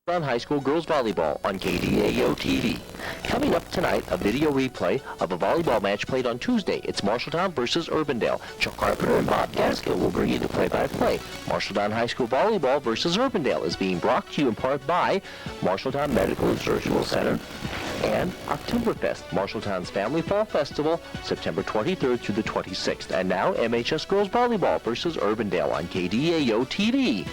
On high school girls volleyball on KDAO TV. Coming up tonight, a video replay of a volleyball match played on Tuesday. It's Marshalltown versus Urbandale. Chuck Carpenter and Bob Gaskill will bring you the play-by-play. Marshalltown High School volleyball versus Urbandale is being brought to you in part by Marshalltown Medical and Surgical Center and Oktoberfest, Marshalltown's Family Fall Festival, September 23rd through the 26th. And now, MHS girls volleyball versus Urbandale on KDAO TV.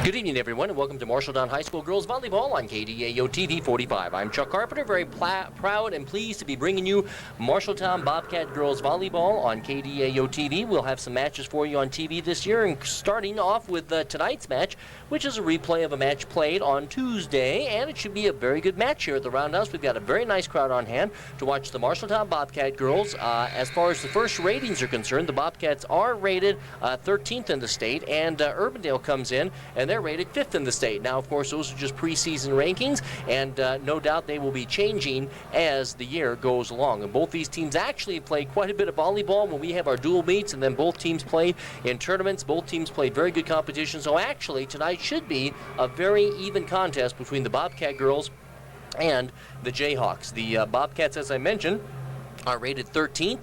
Good evening, everyone, and welcome to Marshalltown High School Girls Volleyball on KDAO TV 45. I'm Chuck Carpenter, very proud and pleased to be bringing you Marshalltown Bobcat Girls Volleyball on KDAO TV. We'll have some matches for you on TV this year, and starting off with tonight's match, which is a replay of a match played on Tuesday, and it should be a very good match here at the Roundhouse. We've got a very nice crowd on hand to watch the Marshalltown Bobcat girls. As far as the first ratings are concerned, the Bobcats are rated 13th in the state, and Urbandale comes in, and they're rated 5th in the state. Now, of course, those are just preseason rankings, and no doubt they will be changing as the year goes along. And both these teams actually play quite a bit of volleyball when we have our dual meets, and then both teams play in tournaments. Both teams played very good competition, so actually tonight should be a very even contest between the Bobcat girls and the Jayhawks. The Bobcats, as I mentioned, are rated 13th.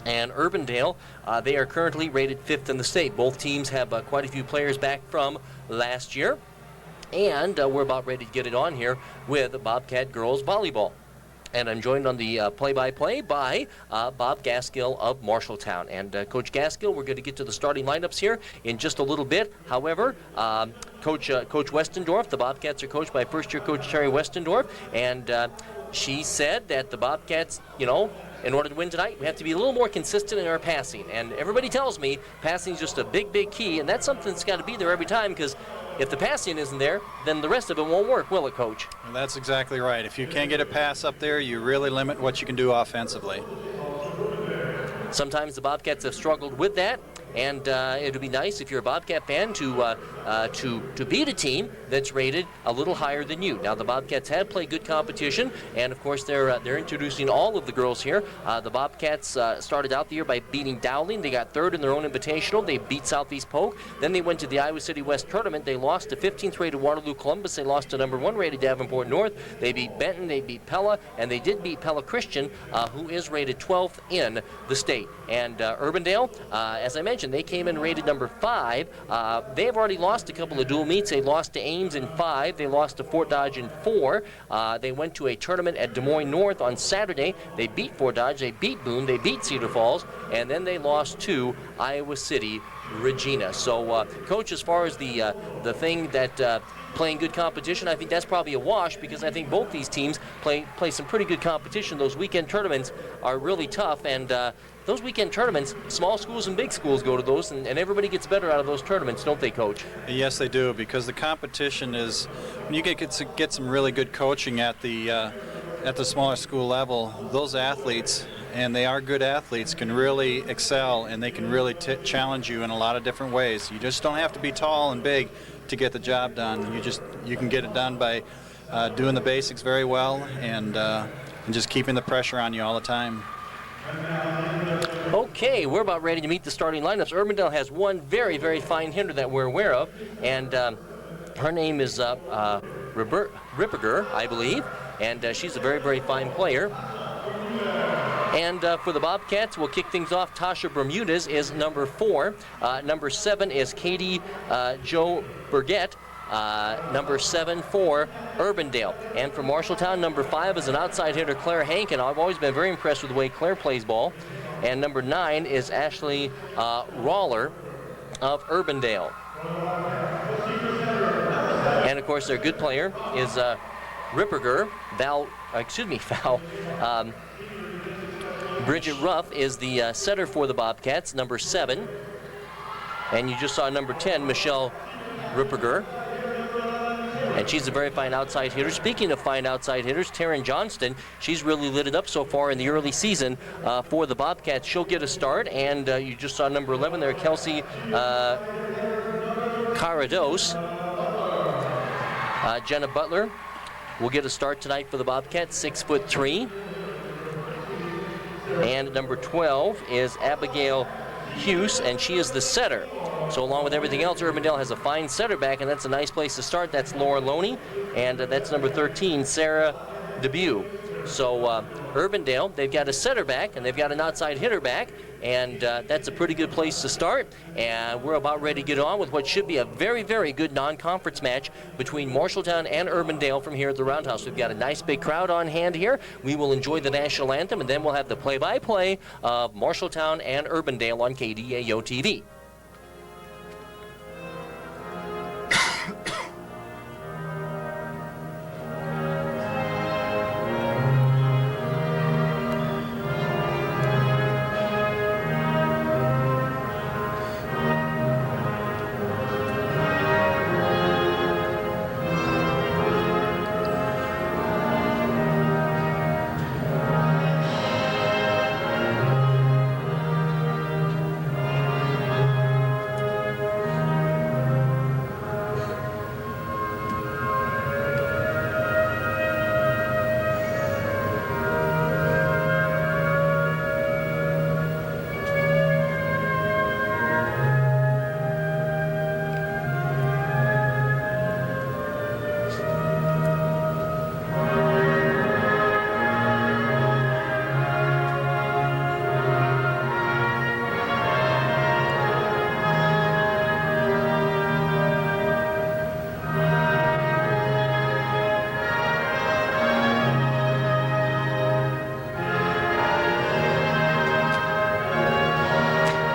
And Urbandale, they are currently rated 5th in the state. Both teams have quite a few players back from last year. And we're about ready to get it on here with Bobcat Girls Volleyball. And I'm joined on the play-by-play by Bob Gaskill of Marshalltown. And Coach Gaskill, we're going to get to the starting lineups here in just a little bit. However, Coach Westendorf, the Bobcats are coached by first-year coach Terry Westendorf. And she said that the Bobcats, in order to win tonight, we have to be a little more consistent in our passing. And everybody tells me passing is just a big, big key, and that's something that's got to be there every time, because if the passing isn't there, then the rest of it won't work, will it, Coach? Well, that's exactly right. If you can't get a pass up there, you really limit what you can do offensively. Sometimes the Bobcats have struggled with that, and it would be nice if you're a Bobcat fan to beat a team that's rated a little higher than you. Now, the Bobcats have played good competition, and of course they're introducing all of the girls here. The Bobcats started out the year by beating Dowling. They got 3rd in their own invitational. They beat Southeast Polk. Then they went to the Iowa City West tournament. They lost to 15th rated Waterloo Columbus. They lost to number 1 rated Davenport North. They beat Benton. They beat Pella, and they did beat Pella Christian, who is rated 12th in the state. And Urbandale, as I mentioned, they came in rated number 5. They have already lost a couple of dual meets. They lost to Ames in 5. They lost to Fort Dodge in 4. They went to a tournament at Des Moines North on Saturday. They beat Fort Dodge. They beat Boone. They beat Cedar Falls. And then they lost to Iowa City Regina. So, Coach, as far as the thing that playing good competition, I think that's probably a wash, because I think both these teams play some pretty good competition. Those weekend tournaments are really tough, and those weekend tournaments, small schools and big schools go to those, and everybody gets better out of those tournaments, don't they, Coach? Yes, they do, because the competition is, when you get some really good coaching at the smaller school level, those athletes, and they are good athletes, can really excel, and they can really challenge you in a lot of different ways. You just don't have to be tall and big to get the job done. You can get it done by doing the basics very well, and just keeping the pressure on you all the time. Okay, we're about ready to meet the starting lineups. Urbandale has one very, very fine hitter that we're aware of, and her name is Ripperger, I believe, and she's a very, very fine player. And for the Bobcats, we'll kick things off. Tasha Bermudez is number 4. Number 7 is Katie Jo Burgett. Number 7 for Urbandale. And for Marshalltown, number 5 is an outside hitter, Claire Hankin. I've always been very impressed with the way Claire plays ball. And number 9 is Ashley Rawler of Urbandale. And of course, their good player is Ripperger. Bridget Ruff is the setter for the Bobcats, number 7. And you just saw number 10, Michelle Ripperger. and she's a very fine outside hitter. Speaking of fine outside hitters, Taryn Johnston, she's really lit it up so far in the early season for the Bobcats. She'll get a start, and you just saw number 11 there, Kelsey Carados. Jenna Butler will get a start tonight for the Bobcats, 6'3". And number 12 is Abigail Hughes, and she is the setter. So along with everything else, Urbandale has a fine setter back, and that's a nice place to start. That's Laura Loney, and that's number 13, Sarah Debut. So Urbandale, they've got a setter back, and they've got an outside hitter back, and that's a pretty good place to start. And we're about ready to get on with what should be a very, very good non-conference match between Marshalltown and Urbandale from here at the Roundhouse. We've got a nice big crowd on hand here. We will enjoy the national anthem, and then we'll have the play-by-play of Marshalltown and Urbandale on KDAO TV.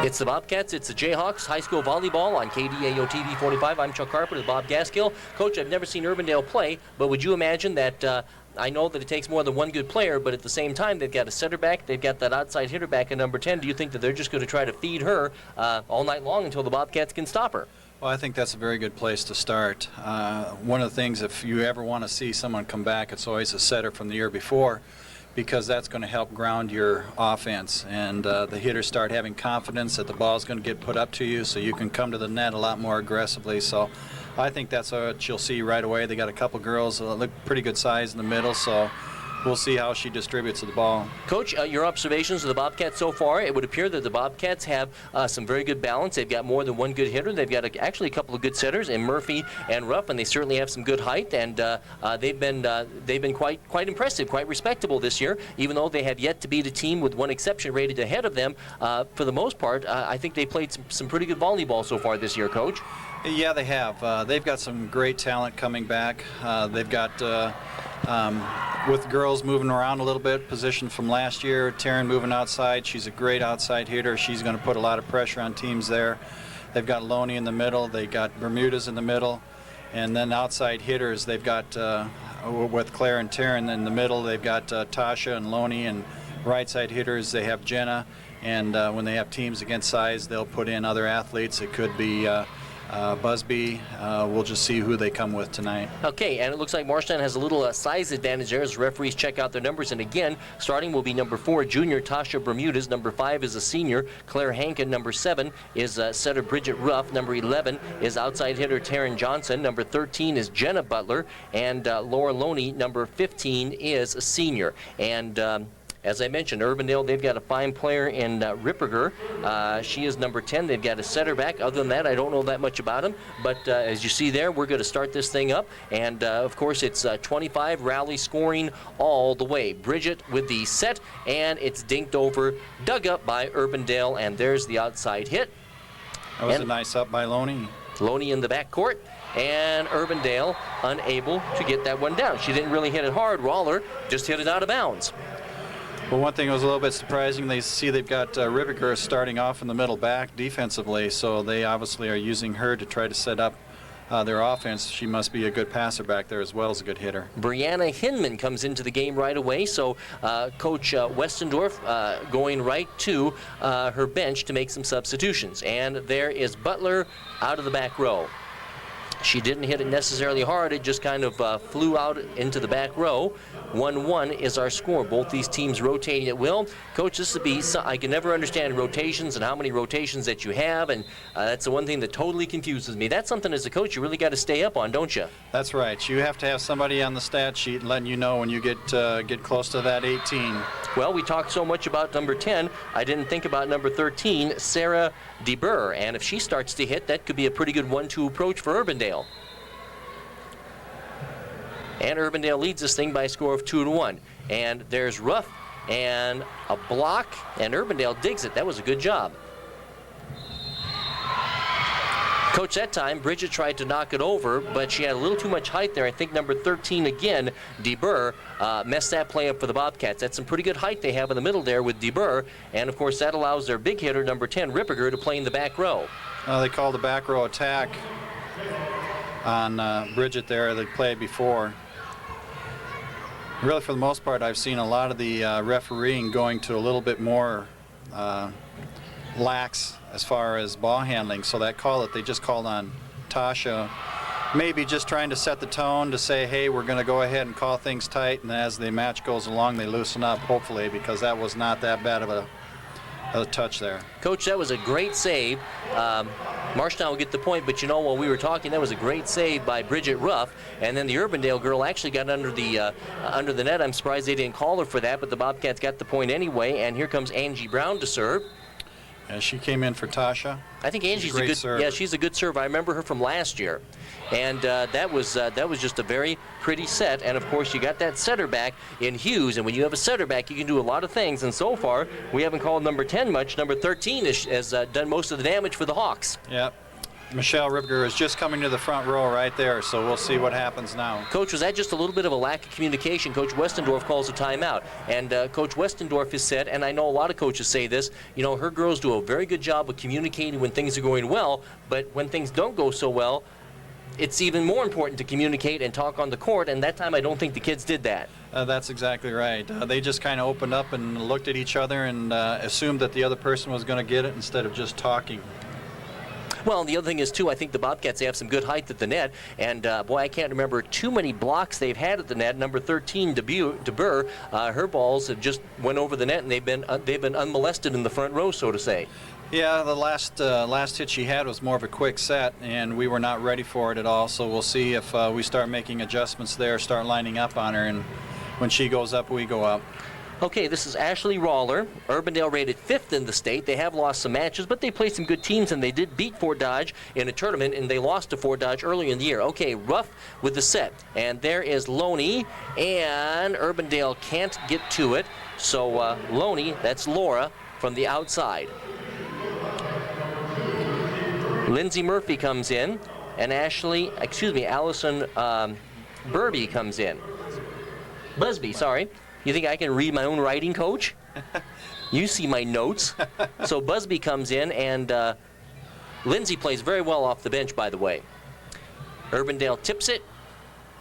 It's the Bobcats, it's the Jayhawks, high school volleyball on KDAO TV 45. I'm Chuck Carpenter, Bob Gaskill. Coach, I've never seen Urbandale play, but would you imagine that, I know that it takes more than one good player, but at the same time, they've got a setter back, they've got that outside hitter back at number 10. Do you think that they're just going to try to feed her all night long until the Bobcats can stop her? Well, I think that's a very good place to start. One of the things, if you ever want to see someone come back, it's always a setter from the year before, because that's going to help ground your offense, and the hitters start having confidence that the ball's going to get put up to you, so you can come to the net a lot more aggressively. So I think that's what you'll see right away. They got a couple girls that look pretty good size in the middle, so we'll see how she distributes the ball. Coach, your observations of the Bobcats so far, it would appear that the Bobcats have some very good balance. They've got more than one good hitter. They've got actually a couple of good setters in Murphy and Ruff, and they certainly have some good height, and they've been quite impressive, quite respectable this year, even though they have yet to beat a team with one exception rated ahead of them. For the most part, I think they played some pretty good volleyball so far this year, Coach. Yeah, they have. They've got some great talent coming back. They've got with girls moving around a little bit, position from last year, Taryn moving outside. She's a great outside hitter. She's going to put a lot of pressure on teams there. They've got Loney in the middle. They got Bermudas in the middle. And then outside hitters, they've got, with Claire and Taryn in the middle, they've got Tasha and Loney. And right side hitters, they have Jenna. And when they have teams against size, they'll put in other athletes. It could be Busby. We'll just see who they come with tonight. Okay, and it looks like Marshalltown has a little size advantage there as referees check out their numbers. And again, starting will be number 4, junior Tasha Bermudez. Number 5 is a senior, Claire Hankin. Number 7 is setter Bridget Ruff. Number 11 is outside hitter Taryn Johnson. Number 13 is Jenna Butler. And Laura Loney, number 15, is a senior. And as I mentioned, Urbandale, they've got a fine player in Ripperger. She is number 10. They've got a setter back. Other than that, I don't know that much about him. But as you see there, we're going to start this thing up. And, of course, it's 25 rally scoring all the way. Bridget with the set, and it's dinked over, dug up by Urbandale, and there's the outside hit. That was a nice up by Loney. Loney in the backcourt. And Urbandale unable to get that one down. She didn't really hit it hard. Roller just hit it out of bounds. Well, one thing was a little bit surprising. They see they've got Ripperger starting off in the middle back defensively, so they obviously are using her to try to set up their offense. She must be a good passer back there as well as a good hitter. Brianna Hinman comes into the game right away, so Coach Westendorf going right to her bench to make some substitutions. And there is Butler out of the back row. She didn't hit it necessarily hard. It just kind of flew out into the back row. 1-1 is our score. Both these teams rotating at will. Coach, this would be, I can never understand rotations and how many rotations that you have, and that's the one thing that totally confuses me. That's something as a coach you really got to stay up on, don't you? That's right. You have to have somebody on the stat sheet letting you know when you get close to that 18. Well, we talked so much about number 10. I didn't think about number 13, Sarah DeBurr, and if she starts to hit, that could be a pretty good 1-2 approach for Urbandale. And Urbandale leads this thing by a score of 2-1. And there's Ruff and a block, and Urbandale digs it. That was a good job. Coach, that time, Bridget tried to knock it over, but she had a little too much height there. I think number 13 again, DeBurr, messed that play up for the Bobcats. That's some pretty good height they have in the middle there with DeBurr, and of course that allows their big hitter, number 10, Ripperger, to play in the back row. They called the back row attack on Bridget there. They played before. Really, for the most part, I've seen a lot of the refereeing going to a little bit more lax as far as ball handling. So that call that they just called on Tasha, maybe just trying to set the tone to say, hey, we're going to go ahead and call things tight, and as the match goes along, they loosen up, hopefully, because that was not that bad of a touch there. Coach, that was a great save. Marshtown will get the point, but you know, while we were talking, that was a great save by Bridget Ruff, and then the Urbandale girl actually got under the net. I'm surprised they didn't call her for that, but the Bobcats got the point anyway, and here comes Angie Brown to serve. Yeah, she came in for Tasha. I think Angie's a good server. Yeah, she's a good server. I remember her from last year, and that was just a very pretty set. And of course, you got that setter back in Hughes, and when you have a setter back, you can do a lot of things. And so far, we haven't called number 10 much. Number 13 has done most of the damage for the Hawks. Yep. Michelle Ripger is just coming to the front row right there, so we'll see what happens now. Coach, was that just a little bit of a lack of communication? Coach Westendorf calls a timeout, and Coach Westendorf has said, and I know a lot of coaches say this, you know, her girls do a very good job of communicating when things are going well, but when things don't go so well, it's even more important to communicate and talk on the court, and that time I don't think the kids did that. That's exactly right. They just kind of opened up and looked at each other and assumed that the other person was going to get it instead of just talking. Well, and the other thing is, too, I think the Bobcats have some good height at the net, and boy, I can't remember too many blocks they've had at the net. Number 13, DeBurr, her balls have just went over the net, and they've been unmolested in the front row, so to say. Yeah, the last hit she had was more of a quick set, and we were not ready for it at all, so we'll see if we start making adjustments there, start lining up on her, and when she goes up, we go up. Okay, this is Ashley Rawler. Urbandale rated 5th in the state. They have lost some matches, but they played some good teams, and they did beat Fort Dodge in a tournament, and they lost to Fort Dodge earlier in the year. Okay, Ruff with the set. And there is Loney, and Urbandale can't get to it. So Loney, that's Laura, from the outside. Lindsay Murphy comes in, and Allison Burby comes in. Busby, sorry. You think I can read my own writing, Coach? You see my notes. So Busby comes in, and Lindsay plays very well off the bench, by the way. Urbandale tips it.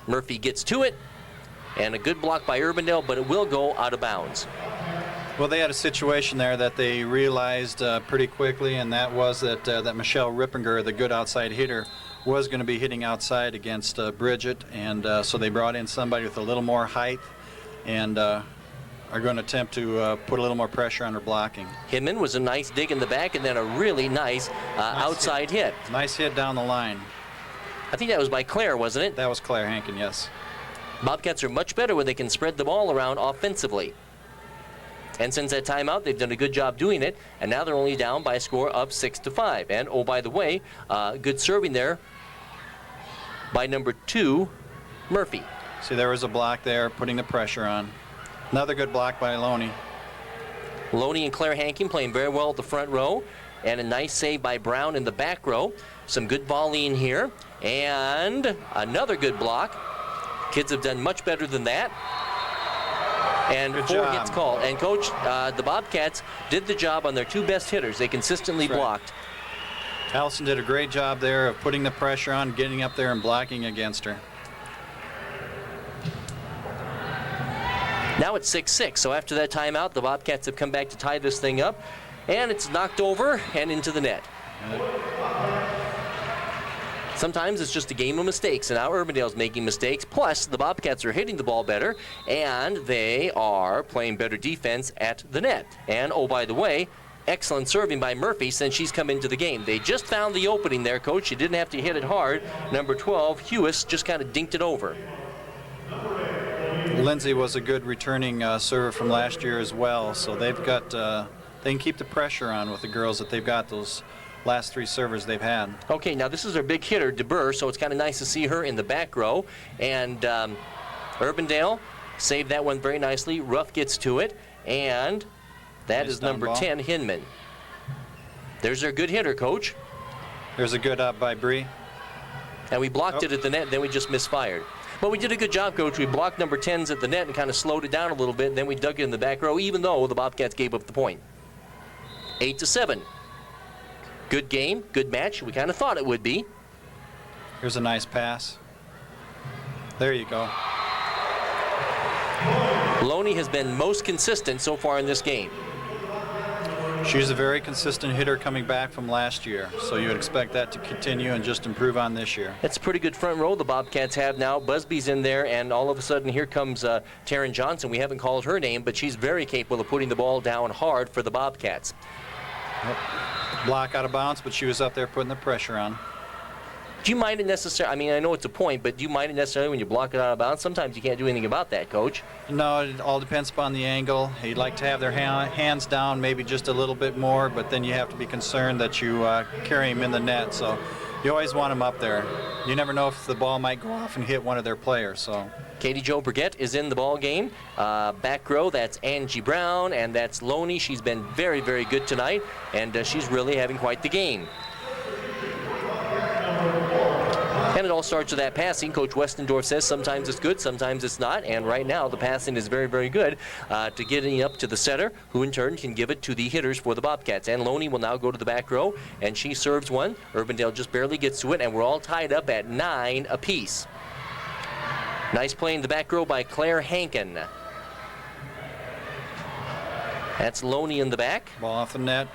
Murphy gets to it. And a good block by Urbandale, but it will go out of bounds. Well, they had a situation there that they realized pretty quickly, and that was that Michelle Rippinger, the good outside hitter, was going to be hitting outside against Bridget, and so they brought in somebody with a little more height, and are going to attempt to put a little more pressure on her blocking. Hinman was a nice dig in the back, and then a really nice outside hit. Nice hit down the line. I think that was by Claire, wasn't it? That was Claire Hankin, yes. Bobcats are much better when they can spread the ball around offensively. And since that timeout, they've done a good job doing it, and now they're only down by a score of 6-5. And, oh, by the way, good serving there by number 2, Murphy. See, there was a block there, putting the pressure on. Another good block by Loney. Loney and Claire Hankin playing very well at the front row, and a nice save by Brown in the back row. Some good volleying here, and another good block. Kids have done much better than that. And good 4 job. hits called. And, Coach, the Bobcats did the job on their 2 best hitters. They consistently blocked. Allison did a great job there of putting the pressure on, getting up there and blocking against her. Now it's 6-6, so after that timeout, the Bobcats have come back to tie this thing up, and it's knocked over and into the net. sometimes it's just a game of mistakes, and now Urbandale's making mistakes. Plus, the Bobcats are hitting the ball better, and they are playing better defense at the net. And, oh, by the way, excellent serving by Murphy since she's come into the game. They just found the opening there, Coach. She didn't have to hit it hard. Number 12, Hewis, just kind of dinked it over. Lindsay was a good returning server from last year as well, so they've got they can keep the pressure on with the girls that they've got, those last 3 servers they've had. Okay, now this is their big hitter, DeBurr, so it's kind of nice to see her in the back row. And Urbandale saved that one very nicely. Ruff gets to it, and that is number 10, Hinman. There's their good hitter, Coach. There's a good up by Bree. And we blocked it at the net, then we just misfired. But we did a good job, Coach. We blocked number 10s at the net and kind of slowed it down a little bit, and then we dug it in the back row, even though the Bobcats gave up the point. 8-7. Good game, good match. We kind of thought it would be. Here's a nice pass. There you go. Loney has been most consistent so far in this game. She's a very consistent hitter coming back from last year, so you would expect that to continue and just improve on this year. That's a pretty good front row the Bobcats have now. Busby's in there, and all of a sudden here comes Taryn Johnson. We haven't called her name, but she's very capable of putting the ball down hard for the Bobcats. Yep. Block out of bounds, but she was up there putting the pressure on. Do you mind it necessarily? I mean, I know it's a point, but do you mind it necessarily when you block it out of bounds? Sometimes you can't do anything about that, Coach. No, it all depends upon the angle. You'd like to have their hands down maybe just a little bit more, but then you have to be concerned that you carry them in the net. So you always want them up there. You never know if the ball might go off and hit one of their players. So Katie Jo Brigette is in the ball game. Back row, that's Angie Brown, and that's Loney. She's been very, very good tonight, and she's really having quite the game. And it all starts with that passing. Coach Westendorf says sometimes it's good, sometimes it's not. And right now the passing is very, very good to getting up to the setter, who in turn can give it to the hitters for the Bobcats. And Loney will now go to the back row, and she serves one. Urbandale just barely gets to it, and we're all tied up at 9 apiece. Nice play in the back row by Claire Hankin. That's Loney in the back. Ball off the net.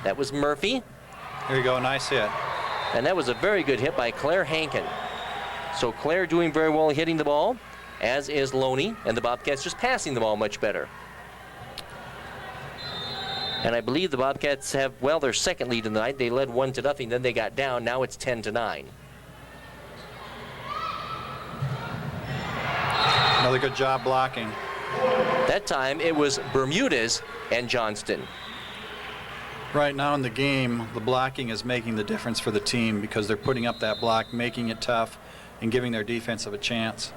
That was Murphy. There you go, nice hit. And that was a very good hit by Claire Hankin. So Claire doing very well hitting the ball, as is Loney, and the Bobcats just passing the ball much better. And I believe the Bobcats have, well, their second lead in the night. They led 1-0, then they got down. Now it's 10-9. Another good job blocking. That time it was Bermudez and Johnston. Right now in the game, the blocking is making the difference for the team because they're putting up that block, making it tough, and giving their defense a chance.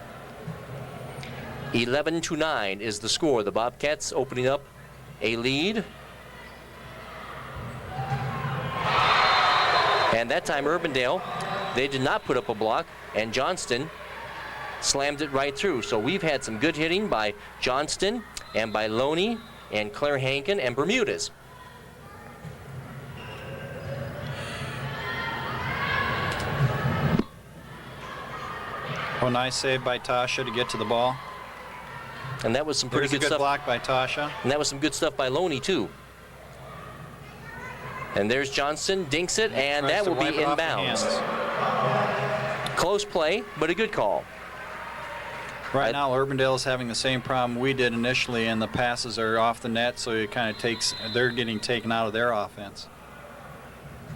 11-9 is the score. The Bobcats opening up a lead. And that time Urbandale, they did not put up a block, and Johnston slammed it right through. So we've had some good hitting by Johnston and by Loney and Claire Hankin and Bermudez. Oh, nice save by Tasha to get to the ball. And that was some pretty good stuff. stuff. Block by Tasha. And that was some good stuff by Loney, too. And there's Johnston, dinks it, and that will be inbounds. Close play, but a good call. Right now, Urbandale is having the same problem we did initially, and the passes are off the net, so it kind of takes, they're getting taken out of their offense.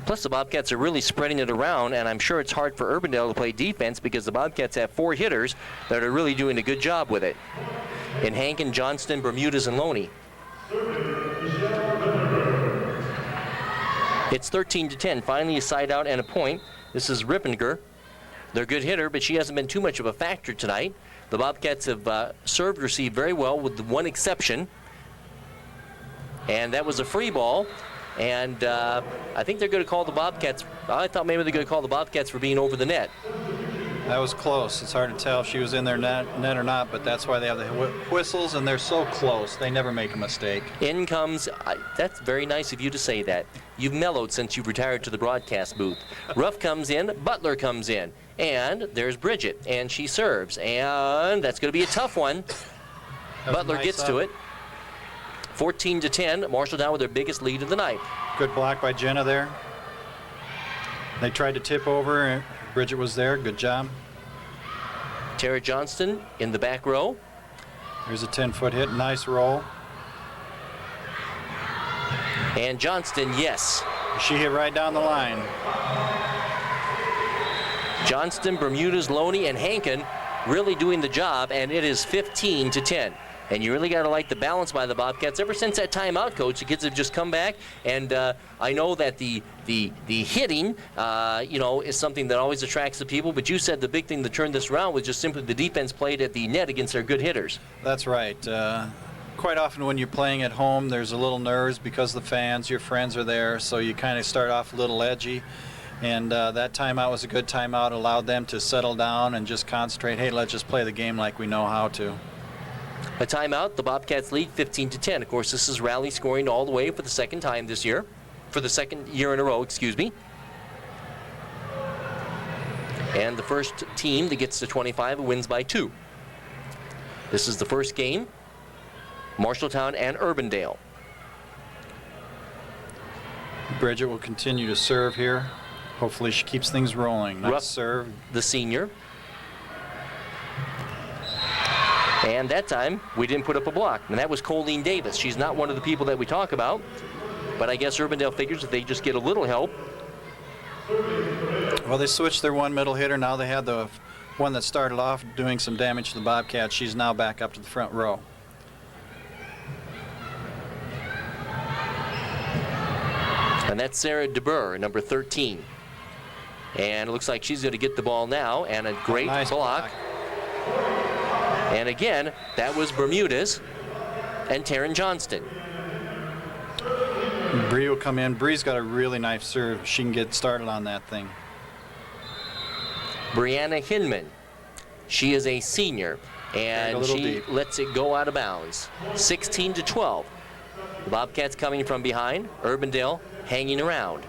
Plus, the Bobcats are really spreading it around, and I'm sure it's hard for Urbandale to play defense because the Bobcats have 4 hitters that are really doing a good job with it. In Hankin, Johnston, Bermudez, and Loney. It's 13-10. Finally, a side out and a point. This is Rippinger. They're a good hitter, but she hasn't been too much of a factor tonight. The Bobcats have served, received very well with the one exception. And that was a free ball. And I think they're going to call the Bobcats. I thought maybe they're going to call the Bobcats for being over the net. That was close. It's hard to tell if she was in their net or not, but that's why they have the whistles, and they're so close. They never make a mistake. In comes, that's very nice of you to say that. You've mellowed since you've retired to the broadcast booth. Ruff comes in, Butler comes in, and there's Bridget, and she serves. And that's going to be a tough one. Butler gets to it. 14-10, Marshalltown with their biggest lead of the night. Good block by Jenna there. They tried to tip over Bridget was there. Good job. Tara Johnston in the back row. Here's a 10-foot hit. Nice roll. And Johnston, yes. She hit right down the line. Johnston, Bermudez, Loney, and Hankin really doing the job, and it is 15-10. And you really got to like the balance by the Bobcats. Ever since that timeout, Coach, the kids have just come back. And I know that the hitting, is something that always attracts the people. But you said the big thing that turned this around was just simply the defense played at the net against their good hitters. That's right. Quite often when you're playing at home, there's a little nerves because the fans, your friends are there. So you kind of start off a little edgy. And that timeout was a good timeout. Allowed them to settle down and just concentrate. Hey, let's just play the game like we know how to. A timeout, the Bobcats lead 15-10. Of course, this is Raleigh scoring all the way for the second time this year. For the second year in a row, excuse me. And the first team that gets to 25 wins by 2. This is the first game. Marshalltown and Urbandale. Bridget will continue to serve here. Hopefully she keeps things rolling. Nice Ruff, serve. the senior. And that time, we didn't put up a block. And that was Colleen Davis. She's not one of the people that we talk about. But I guess Urbandale figures if they just get a little help. Well, they switched their one middle hitter. Now they had the one that started off doing some damage to the Bobcats. She's now back up to the front row. And that's Sarah DeBurr, number 13. And it looks like she's going to get the ball now. And a great nice block. And again, that was Bermudez and Taryn Johnston. Bree will come in. Bree's got a really nice serve. She can get started on that thing. Brianna Hinman. She is a senior, and she deep. lets it go out of bounds. 16-12. The Bobcats coming from behind. Urbandale hanging around.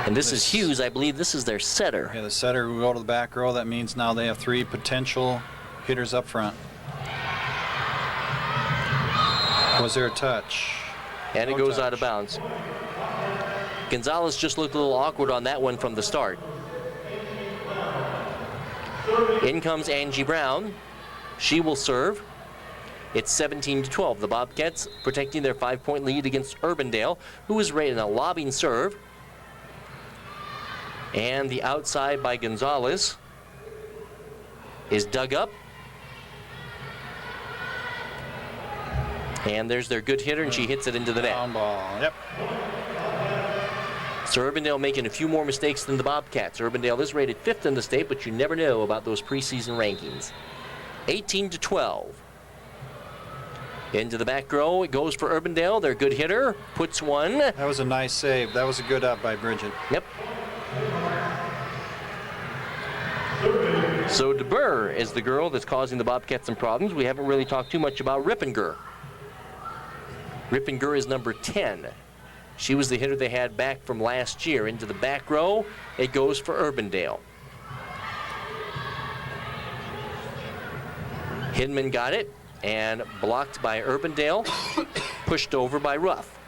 And this is Hughes. I believe this is their setter. Yeah, the setter will go to the back row. That means now they have 3 potential hitters up front. Was there a touch? And it No goes touch. out of bounds. Gonzalez just looked a little awkward on that one from the start. In comes Angie Brown. She will serve. It's 17-12. The Bobcats protecting their 5-point lead against Urbandale, who is rated a lobbing serve. And the outside by Gonzalez is dug up. And there's their good hitter, and she hits it into the net. Down ball. Yep. So Urbandale making a few more mistakes than the Bobcats. Urbandale is rated 5th in the state, but you never know about those preseason rankings. 18-12. Into the back row, it goes for Urbandale. Their good hitter puts one. That was a nice save. That was a good up by Bridget. Yep. So DeBurr is the girl that's causing the Bobcats some problems. We haven't really talked too much about Rippinger. Rippinger is number 10. She was the hitter they had back from last year. Into the back row, it goes for Urbandale. Hinman got it and blocked by Urbandale, pushed over by Ruff.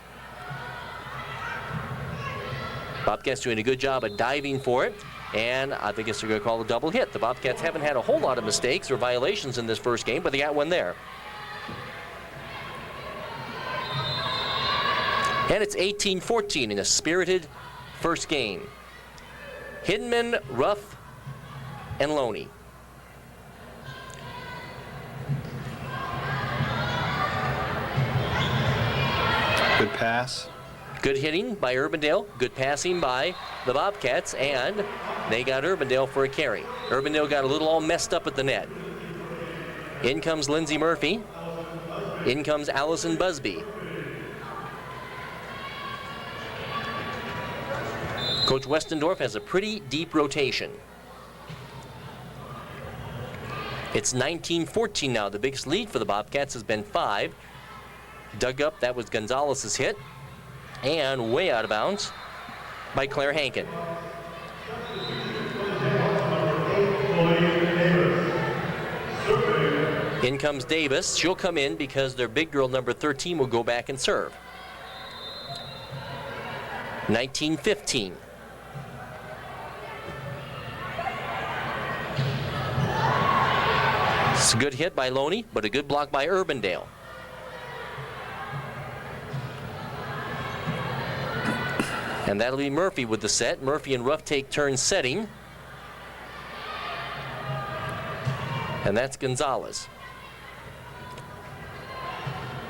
Bobcats doing a good job of diving for it, and I think they're going to call a double hit. The Bobcats haven't had a whole lot of mistakes or violations in this first game, but they got one there. And it's 18-14 in a spirited first game. Hinman, Ruff, and Loney. Good pass. Good hitting by Urbandale, good passing by the Bobcats, and they got Urbandale for a carry. Urbandale got a little all messed up at the net. In comes Lindsay Murphy. In comes Allison Busby. Coach Westendorf has a pretty deep rotation. It's 19-14 now. The biggest lead for the Bobcats has been 5. Dug up, that was Gonzalez's hit. And way out of bounds by Claire Hankin. In comes Davis. She'll come in because their big girl, number 13, will go back and serve. 19-15. It's a good hit by Loney, but a good block by Urbandale. And that'll be Murphy with the set. Murphy and Ruff take turns setting. And that's Gonzalez.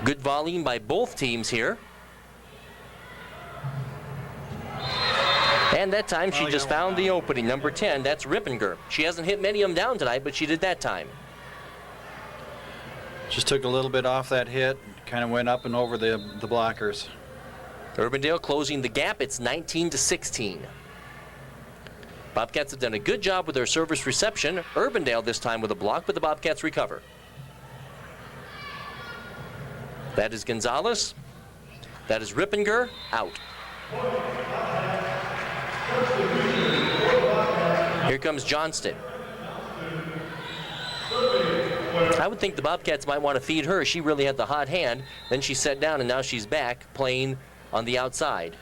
Good volume by both teams here. And that time she just found the opening. Number 10, that's Rippinger. She hasn't hit many of them down tonight, but she did that time. Just took a little bit off that hit, kind of went up and over the blockers. Urbandale closing the gap. It's 19-16. Bobcats have done a good job with their service reception. Urbandale this time with a block, but the Bobcats recover. That is Gonzalez. That is Rippinger. Out. Here comes Johnston. I would think the Bobcats might want to feed her. She really had the hot hand. Then she sat down, and now she's back playing on the outside.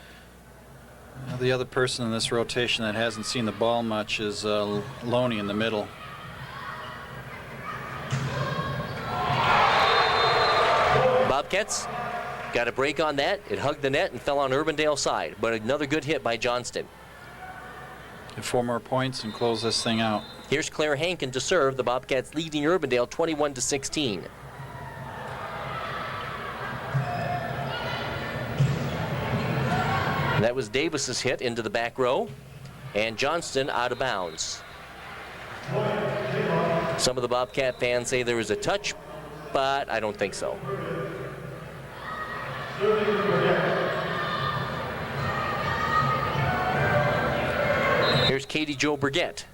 Now the other person in this rotation that hasn't seen the ball much is Loney in the middle. Bobcats got a break on that. It hugged the net and fell on Urbandale's side. But another good hit by Johnston. Get 4 more points and close this thing out. Here's Claire Hankin to serve. The Bobcats leading Urbandale 21-16. And that was Davis's hit into the back row. And Johnston out of bounds. Some of the Bobcat fans say there was a touch, but I don't think so. Here's Katie Jo Burgett.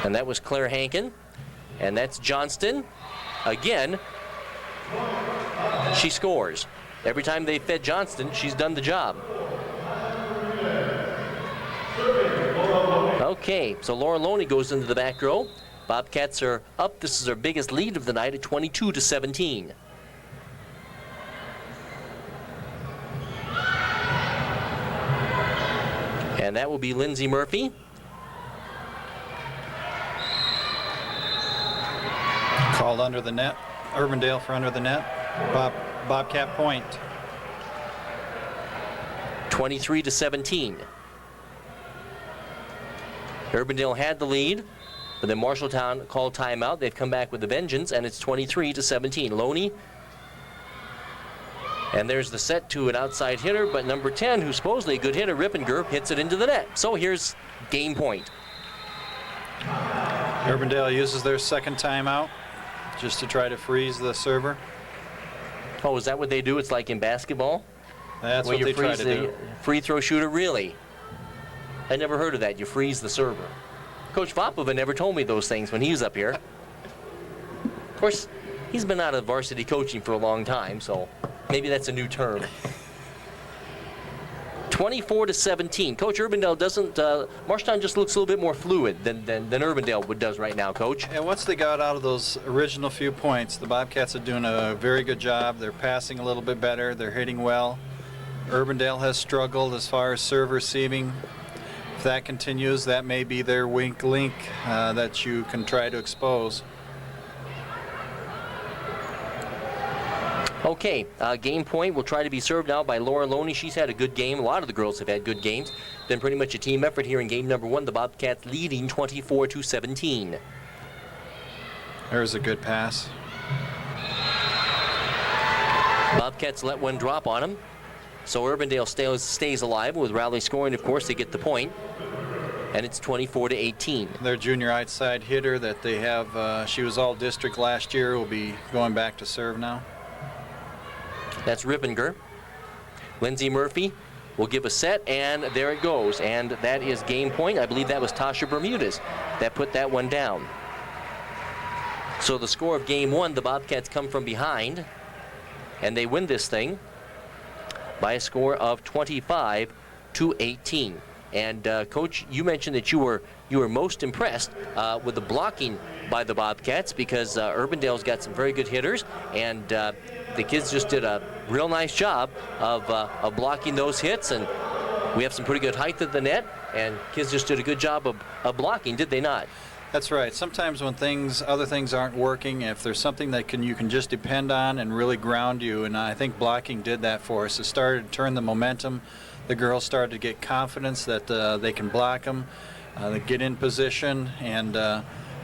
And that was Claire Hankin. And that's Johnston. Again, she scores. Every time they fed Johnston, she's done the job. Okay, so Laura Loney goes into the back row. Bobcats are up. This is their biggest lead of the night at 22-17. And that will be Lindsay Murphy. Called under the net. Urbandale for under the net. Bobcat point. 23-17. Urbandale had the lead, but then Marshalltown called timeout. They've come back with a vengeance, and it's 23-17. Loney. And there's the set to an outside hitter, but number 10, who's supposedly a good hitter, Rippinger, hits it into the net. So here's game point. Urbandale uses their second timeout just to try to freeze the server. Oh, is that what they do? It's like in basketball? That's where what they try to do. Free throw shooter, really? I never heard of that. You freeze the server. Coach Vopova never told me those things when he was up here. Of course, he's been out of varsity coaching for a long time, so maybe that's a new term. 24-17. Coach, Urbandale doesn't, Marshalltown just looks a little bit more fluid than Urbandale does right now, Coach. And once they got out of those original few points, the Bobcats are doing a very good job. They're passing a little bit better. They're hitting well. Urbandale has struggled as far as serve receiving. If that continues, that may be their weak link that you can try to expose. Okay, game point will try to be served now by Laura Loney. She's had a good game. A lot of the girls have had good games. Been pretty much a team effort here in game number 1. The Bobcats leading 24-17. There's a good pass. Bobcats let one drop on them. So Urbandale stays alive. With Rowley scoring, of course, they get the point. And it's 24-18. Their junior outside hitter that they have, she was all district last year, will be going back to serve now. That's Rippinger. Lindsay Murphy will give a set, and there it goes. And that is game point. I believe that was Tasha Bermudez that put that one down. So the score of game 1, the Bobcats come from behind, and they win this thing by a score of 25-18. And Coach, you mentioned that you were most impressed with the blocking by the Bobcats because Urbandale's got some very good hitters, and the kids just did a real nice job of blocking those hits, and we have some pretty good height at the net, and kids just did a good job of blocking, did they not? That's right. Sometimes when other things aren't working, if there's something that you can just depend on and really ground you, and I think blocking did that for us. It started to turn the momentum. The girls started to get confidence that they can block them, they get in position, and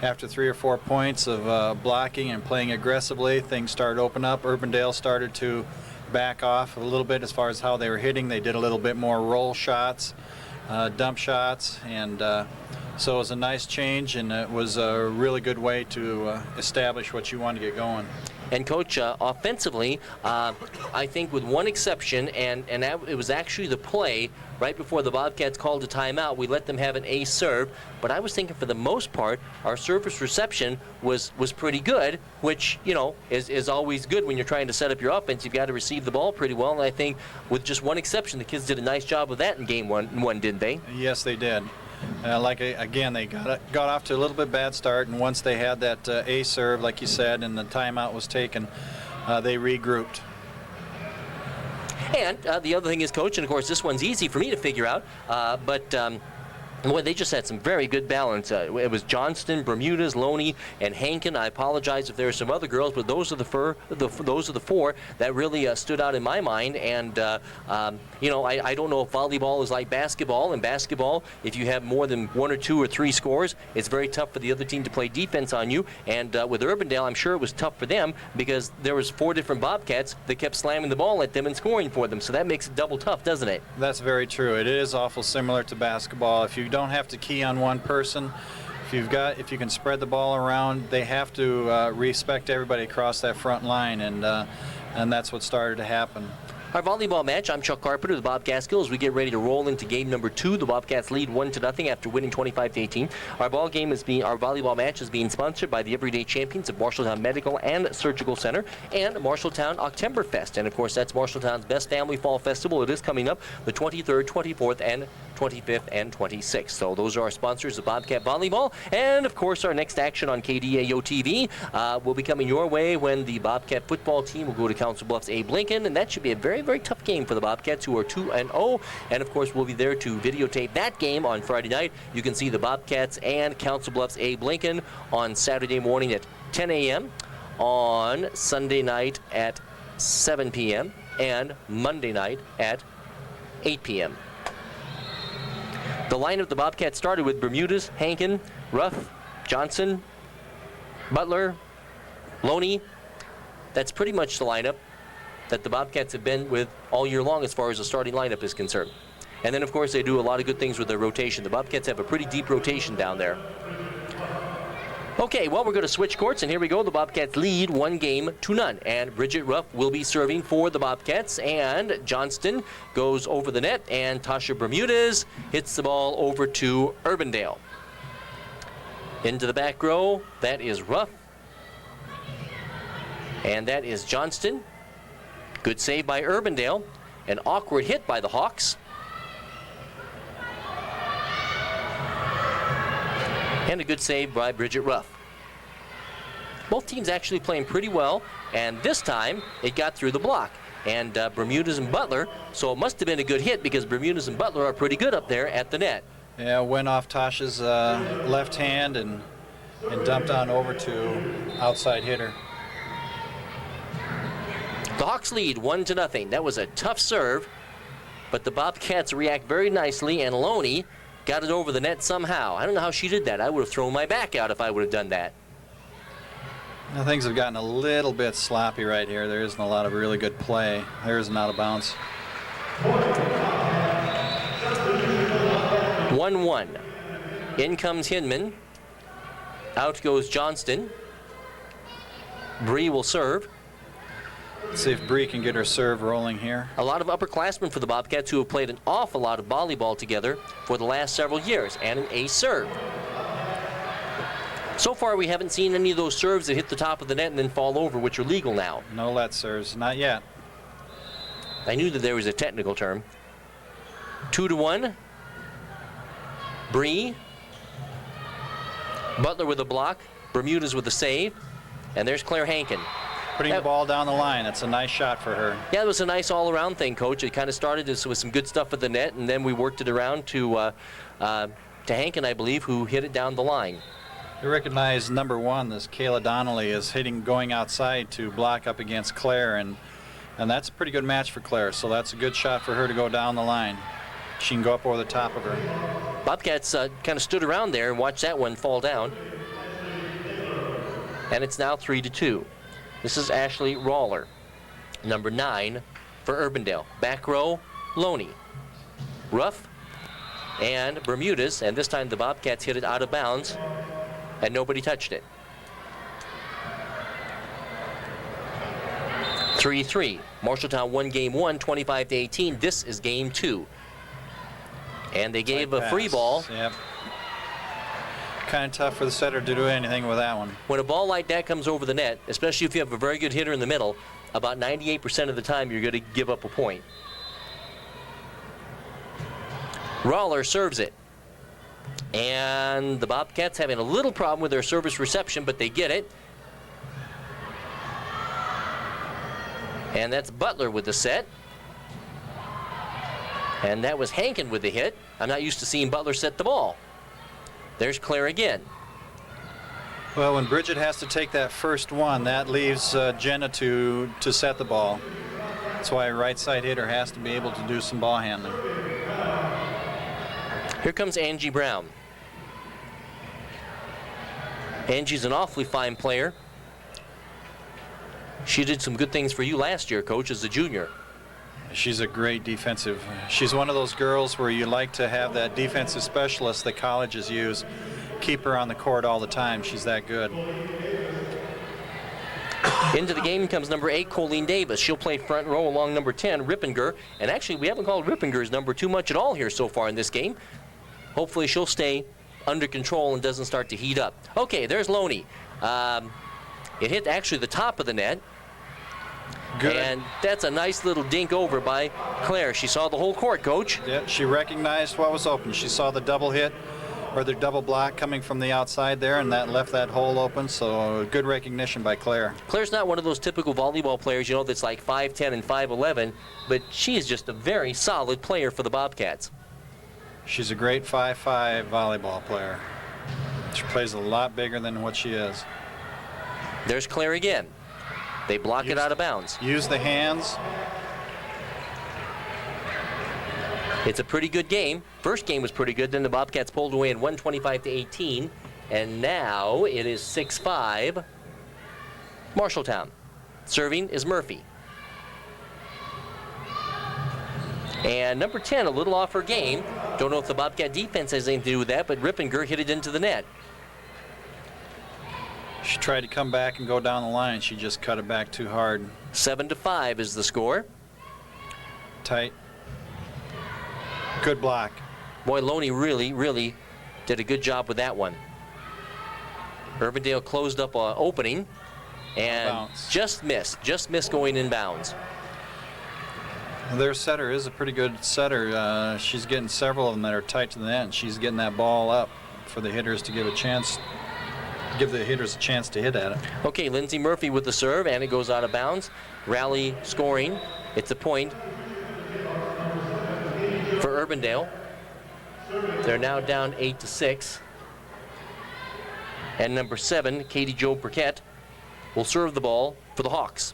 after 3 or 4 points of blocking and playing aggressively, things started to open up. Urbandale started to back off a little bit as far as how they were hitting. They did a little bit more roll shots, dump shots, and so it was a nice change, and it was a really good way to establish what you want to get going. And Coach, offensively, I think with one exception, and it was actually the play right before the Bobcats called a timeout, we let them have an ace serve. But I was thinking for the most part, our service reception was pretty good, which, you know, is always good when you're trying to set up your offense. You've got to receive the ball pretty well, and I think with just one exception, the kids did a nice job of that in game one, didn't they? Yes, they did. Again, they got off to a little bit bad start, and once they had that ace serve, like you said, and the timeout was taken, they regrouped. And the other thing is, Coach, and of course this one's easy for me to figure out, but boy, they just had some very good balance. It was Johnston, Bermudez, Loney, and Hankin. I apologize if there are some other girls, but those are the four that really stood out in my mind. And you know, I don't know if volleyball is like basketball. In basketball, if you have more than 1 or 2 or 3 scores, it's very tough for the other team to play defense on you. And with Urbandale, I'm sure it was tough for them because there was 4 different Bobcats that kept slamming the ball at them and scoring for them. So that makes it double tough, doesn't it? That's very true. It is awful similar to basketball. If you don't have to key on one person, if you can spread the ball around, they have to respect everybody across that front line, and that's what started to happen. Our volleyball match, I'm Chuck Carpenter, the Bobcat Skills. We get ready to roll into game number 2. The Bobcats lead 1-0 after winning 25-18. Our volleyball match is being sponsored by the Everyday Champions of Marshalltown Medical and Surgical Center and Marshalltown Oktoberfest. And of course, that's Marshalltown's best family fall festival. It is coming up the 23rd, 24th, and 25th and 26th. So those are our sponsors of Bobcat Volleyball. And of course, our next action on KDAO TV will be coming your way when the Bobcat football team will go to Council Bluffs Abe Lincoln, and that should be a very, very tough game for the Bobcats, who are 2-0. And of course, we'll be there to videotape that game on Friday night. You can see the Bobcats and Council Bluffs Abe Lincoln on Saturday morning at 10 a.m., on Sunday night at 7 p.m., and Monday night at 8 p.m. The lineup the Bobcats started with Bermudez, Hankin, Ruff, Johnson, Butler, Loney. That's pretty much the lineup that the Bobcats have been with all year long as far as the starting lineup is concerned. And then, of course, they do a lot of good things with their rotation. The Bobcats have a pretty deep rotation down there. Okay, well, we're going to switch courts, and here we go. The Bobcats lead 1-0. And Bridget Ruff will be serving for the Bobcats, and Johnston goes over the net, and Tasha Bermudez hits the ball over to Urbandale. Into the back row, that is Ruff, and that is Johnston. Good save by Urbandale. An awkward hit by the Hawks. And a good save by Bridget Ruff. Both teams actually playing pretty well, and this time it got through the block. And Bermudez and Butler, so it must have been a good hit because Bermudez and Butler are pretty good up there at the net. Yeah, went off Tasha's left hand and dumped on over to outside hitter. The Hawks lead 1-0. That was a tough serve, but the Bobcats react very nicely, and Loney got it over the net somehow. I don't know how she did that. I would have thrown my back out if I would have done that. Now, things have gotten a little bit sloppy right here. There isn't a lot of really good play. There is an out of bounds. 1-1. In comes Hinman. Out goes Johnston. Bree will serve. Let's see if Bree can get her serve rolling here. A lot of upperclassmen for the Bobcats who have played an awful lot of volleyball together for the last several years, and an ace serve. So far, we haven't seen any of those serves that hit the top of the net and then fall over, which are legal now. No let serves, not yet. I knew that there was a technical term. 2-1. Bree. Butler with a block. Bermudez with the save. And there's Claire Hankin. Putting the ball down the line. That's a nice shot for her. Yeah, it was a nice all-around thing, Coach. It kind of started with some good stuff at the net, and then we worked it around to Hankin, I believe, who hit it down the line. You recognize number 1, this Kayla Donnelly, is going outside to block up against Claire, and that's a pretty good match for Claire. So that's a good shot for her to go down the line. She can go up over the top of her. Bobcats kind of stood around there and watched that one fall down. And it's now 3-2. This is Ashley Rawler, number 9 for Urbandale. Back row, Loney. Ruff and Bermudez, and this time the Bobcats hit it out of bounds, and nobody touched it. 3-3. Marshalltown won game 1, 25-18. This is game 2. And they gave a free ball. Yep. Kind of tough for the setter to do anything with that one. When a ball like that comes over the net, especially if you have a very good hitter in the middle, about 98% of the time you're going to give up a point. Rawler serves it. And the Bobcats having a little problem with their service reception, but they get it. And that's Butler with the set. And that was Hankin with the hit. I'm not used to seeing Butler set the ball. There's Claire again. Well, when Bridget has to take that first one, that leaves Jenna to set the ball. That's why a right side hitter has to be able to do some ball handling. Here comes Angie Brown. Angie's an awfully fine player. She did some good things for you last year, Coach, as a junior. She's a great defensive. She's one of those girls where you like to have that defensive specialist that colleges use. Keep her on the court all the time. She's that good. Into the game comes number 8, Colleen Davis. She'll play front row along number 10, Rippinger. And actually, we haven't called Rippinger's number 2 much at all here so far in this game. Hopefully, she'll stay under control and doesn't start to heat up. Okay, there's Loney. It hit actually the top of the net. Good. And that's a nice little dink over by Claire. She saw the whole court, Coach. Yeah, she recognized what was open. She saw the double hit or the double block coming from the outside there, and that left that hole open. So good recognition by Claire. Claire's not one of those typical volleyball players, you know, that's like 5'10 and 5'11, but she is just a very solid player for the Bobcats. She's a great 5'5 volleyball player. She plays a lot bigger than what she is. There's Claire again. They block it out of bounds. Use the hands. It's a pretty good game. First game was pretty good. Then the Bobcats pulled away in 125-18. And now it is 6-5 Marshalltown. Serving is Murphy. And number 10, a little off her game. Don't know if the Bobcat defense has anything to do with that, but Rippinger hit it into the net. She tried to come back and go down the line. She just cut it back too hard. 7-5 is the score. Tight. Good block. Boy, Loney really did a good job with that one. Urbandale closed up an opening and just missed going in bounds. Their setter is a pretty good setter. She's getting several of them that are tight to the net, and she's getting that ball up for the hitters to give the hitters a chance to hit at it. Okay, Lindsay Murphy with the serve, and it goes out of bounds. Rally scoring. It's a point for Urbandale. They're now down 8-6. And number 7, Katie Jo Burkett, will serve the ball for the Hawks.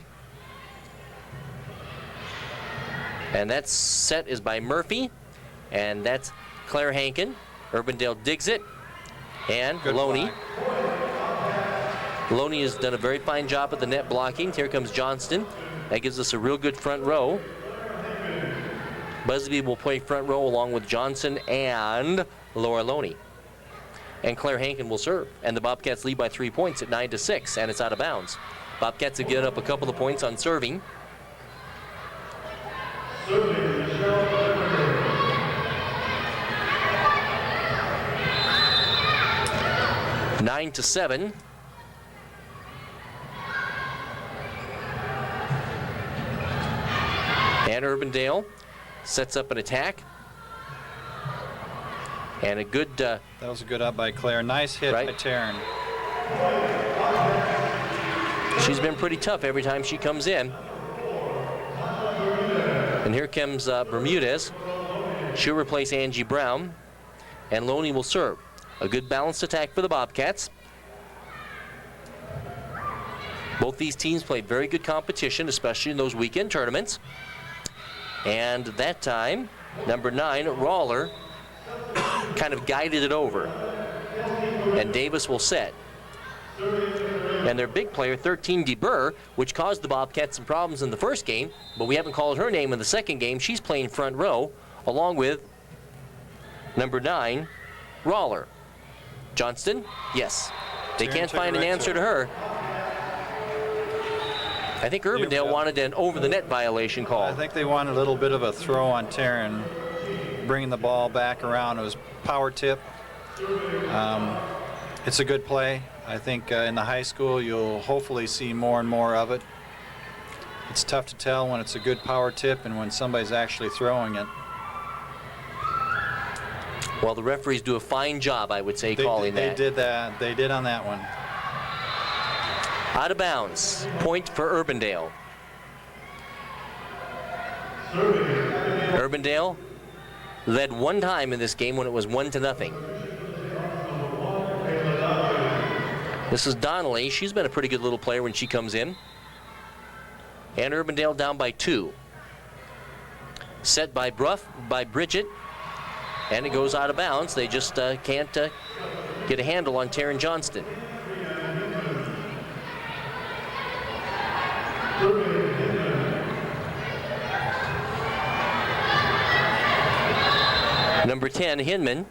And that set is by Murphy, and that's Claire Hankin. Urbandale digs it, and Loney. Loney has done a very fine job at the net blocking. Here comes Johnston. That gives us a real good front row. Busby will play front row along with Johnson and Laura Loney. And Claire Hankin will serve. And the Bobcats lead by 3 points at 9-6, and it's out of bounds. Bobcats have given up a couple of points on serving. 9-7. And Urbandale sets up an attack. And a good... that was a good up by Claire. Nice hit by Taryn. She's been pretty tough every time she comes in. And here comes Bermudez. She'll replace Angie Brown. And Loney will serve. A good balanced attack for the Bobcats. Both these teams play very good competition, especially in those weekend tournaments. And that time, number 9, Rawler, kind of guided it over. And Davis will set. And their big player, 13, DeBurr, which caused the Bobcats some problems in the first game, but we haven't called her name in the second game. She's playing front row, along with number 9, Rawler. Johnston, yes. They can't find an answer to her. I think Urbandale wanted an over-the-net violation call. I think they wanted a little bit of a throw on Taryn, bringing the ball back around. It was power tip. It's a good play. I think in the high school you'll hopefully see more and more of it. It's tough to tell when it's a good power tip and when somebody's actually throwing it. Well, the referees do a fine job, I would say, calling that. They did that. They did on that one. Out of bounds. Point for Urbandale. Urbandale led one time in this game when it was 1-0. This is Donnelly. She's been a pretty good little player when she comes in. And Urbandale down by 2. Set by Bridget. And it goes out of bounds. They just can't get a handle on Taryn Johnston. Number 10, Hinman,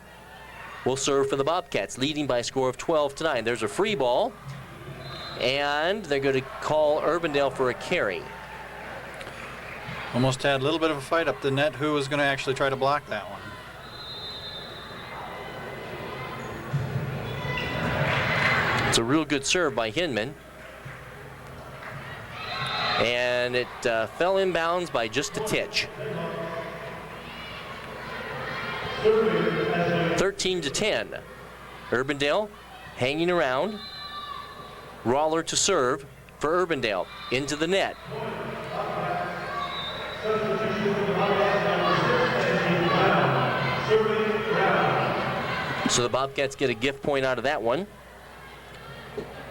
will serve for the Bobcats, leading by a score of 12-9. There's a free ball, and they're going to call Urbandale for a carry. Almost had a little bit of a fight up the net. Who was going to actually try to block that one? It's a real good serve by Hinman. And it fell inbounds by just a titch. 13-10. Urbandale hanging around. Rawler to serve for Urbandale. Into the net. So the Bobcats get a gift point out of that one.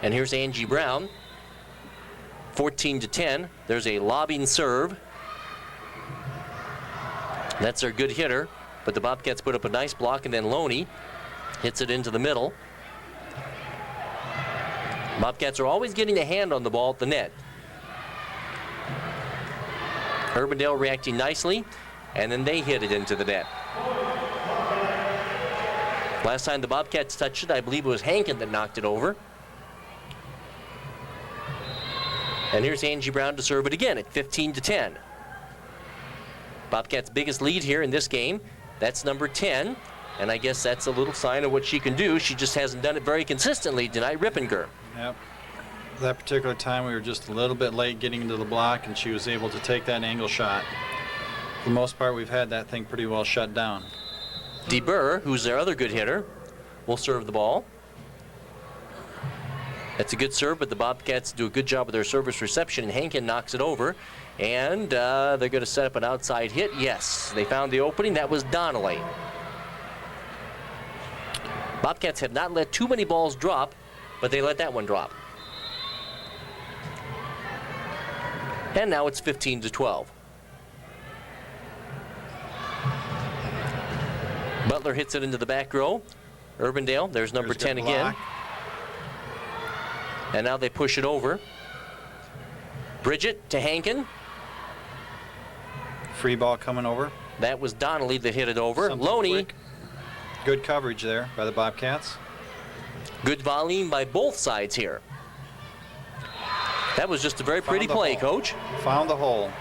And here's Angie Brown. 14-10. There's a lobbing serve. That's their good hitter, but the Bobcats put up a nice block, and then Loney hits it into the middle. Bobcats are always getting a hand on the ball at the net. Urbandale reacting nicely, and then they hit it into the net. Last time the Bobcats touched it, I believe it was Hankin that knocked it over. And here's Angie Brown to serve it again at 15-10. Bobcats' biggest lead here in this game. That's number 10. And I guess that's a little sign of what she can do. She just hasn't done it very consistently tonight, Rippinger. Yep. That particular time we were just a little bit late getting into the block, and she was able to take that angle shot. For the most part, we've had that thing pretty well shut down. DeBurr, who's their other good hitter, will serve the ball. That's a good serve, but the Bobcats do a good job with their service reception, and Hankin knocks it over. And they're going to set up an outside hit. Yes, they found the opening. That was Donnelly. Bobcats have not let too many balls drop, but they let that one drop. And now it's 15-12. Butler hits it into the back row. Urbandale, there's number 10 again. And now they push it over. Bridget to Hankin. Free ball coming over. That was Donnelly that hit it over. Something Loney. quick. Good coverage there by the Bobcats. Good volleying by both sides here. That was just a very pretty play, Coach. Found the hole.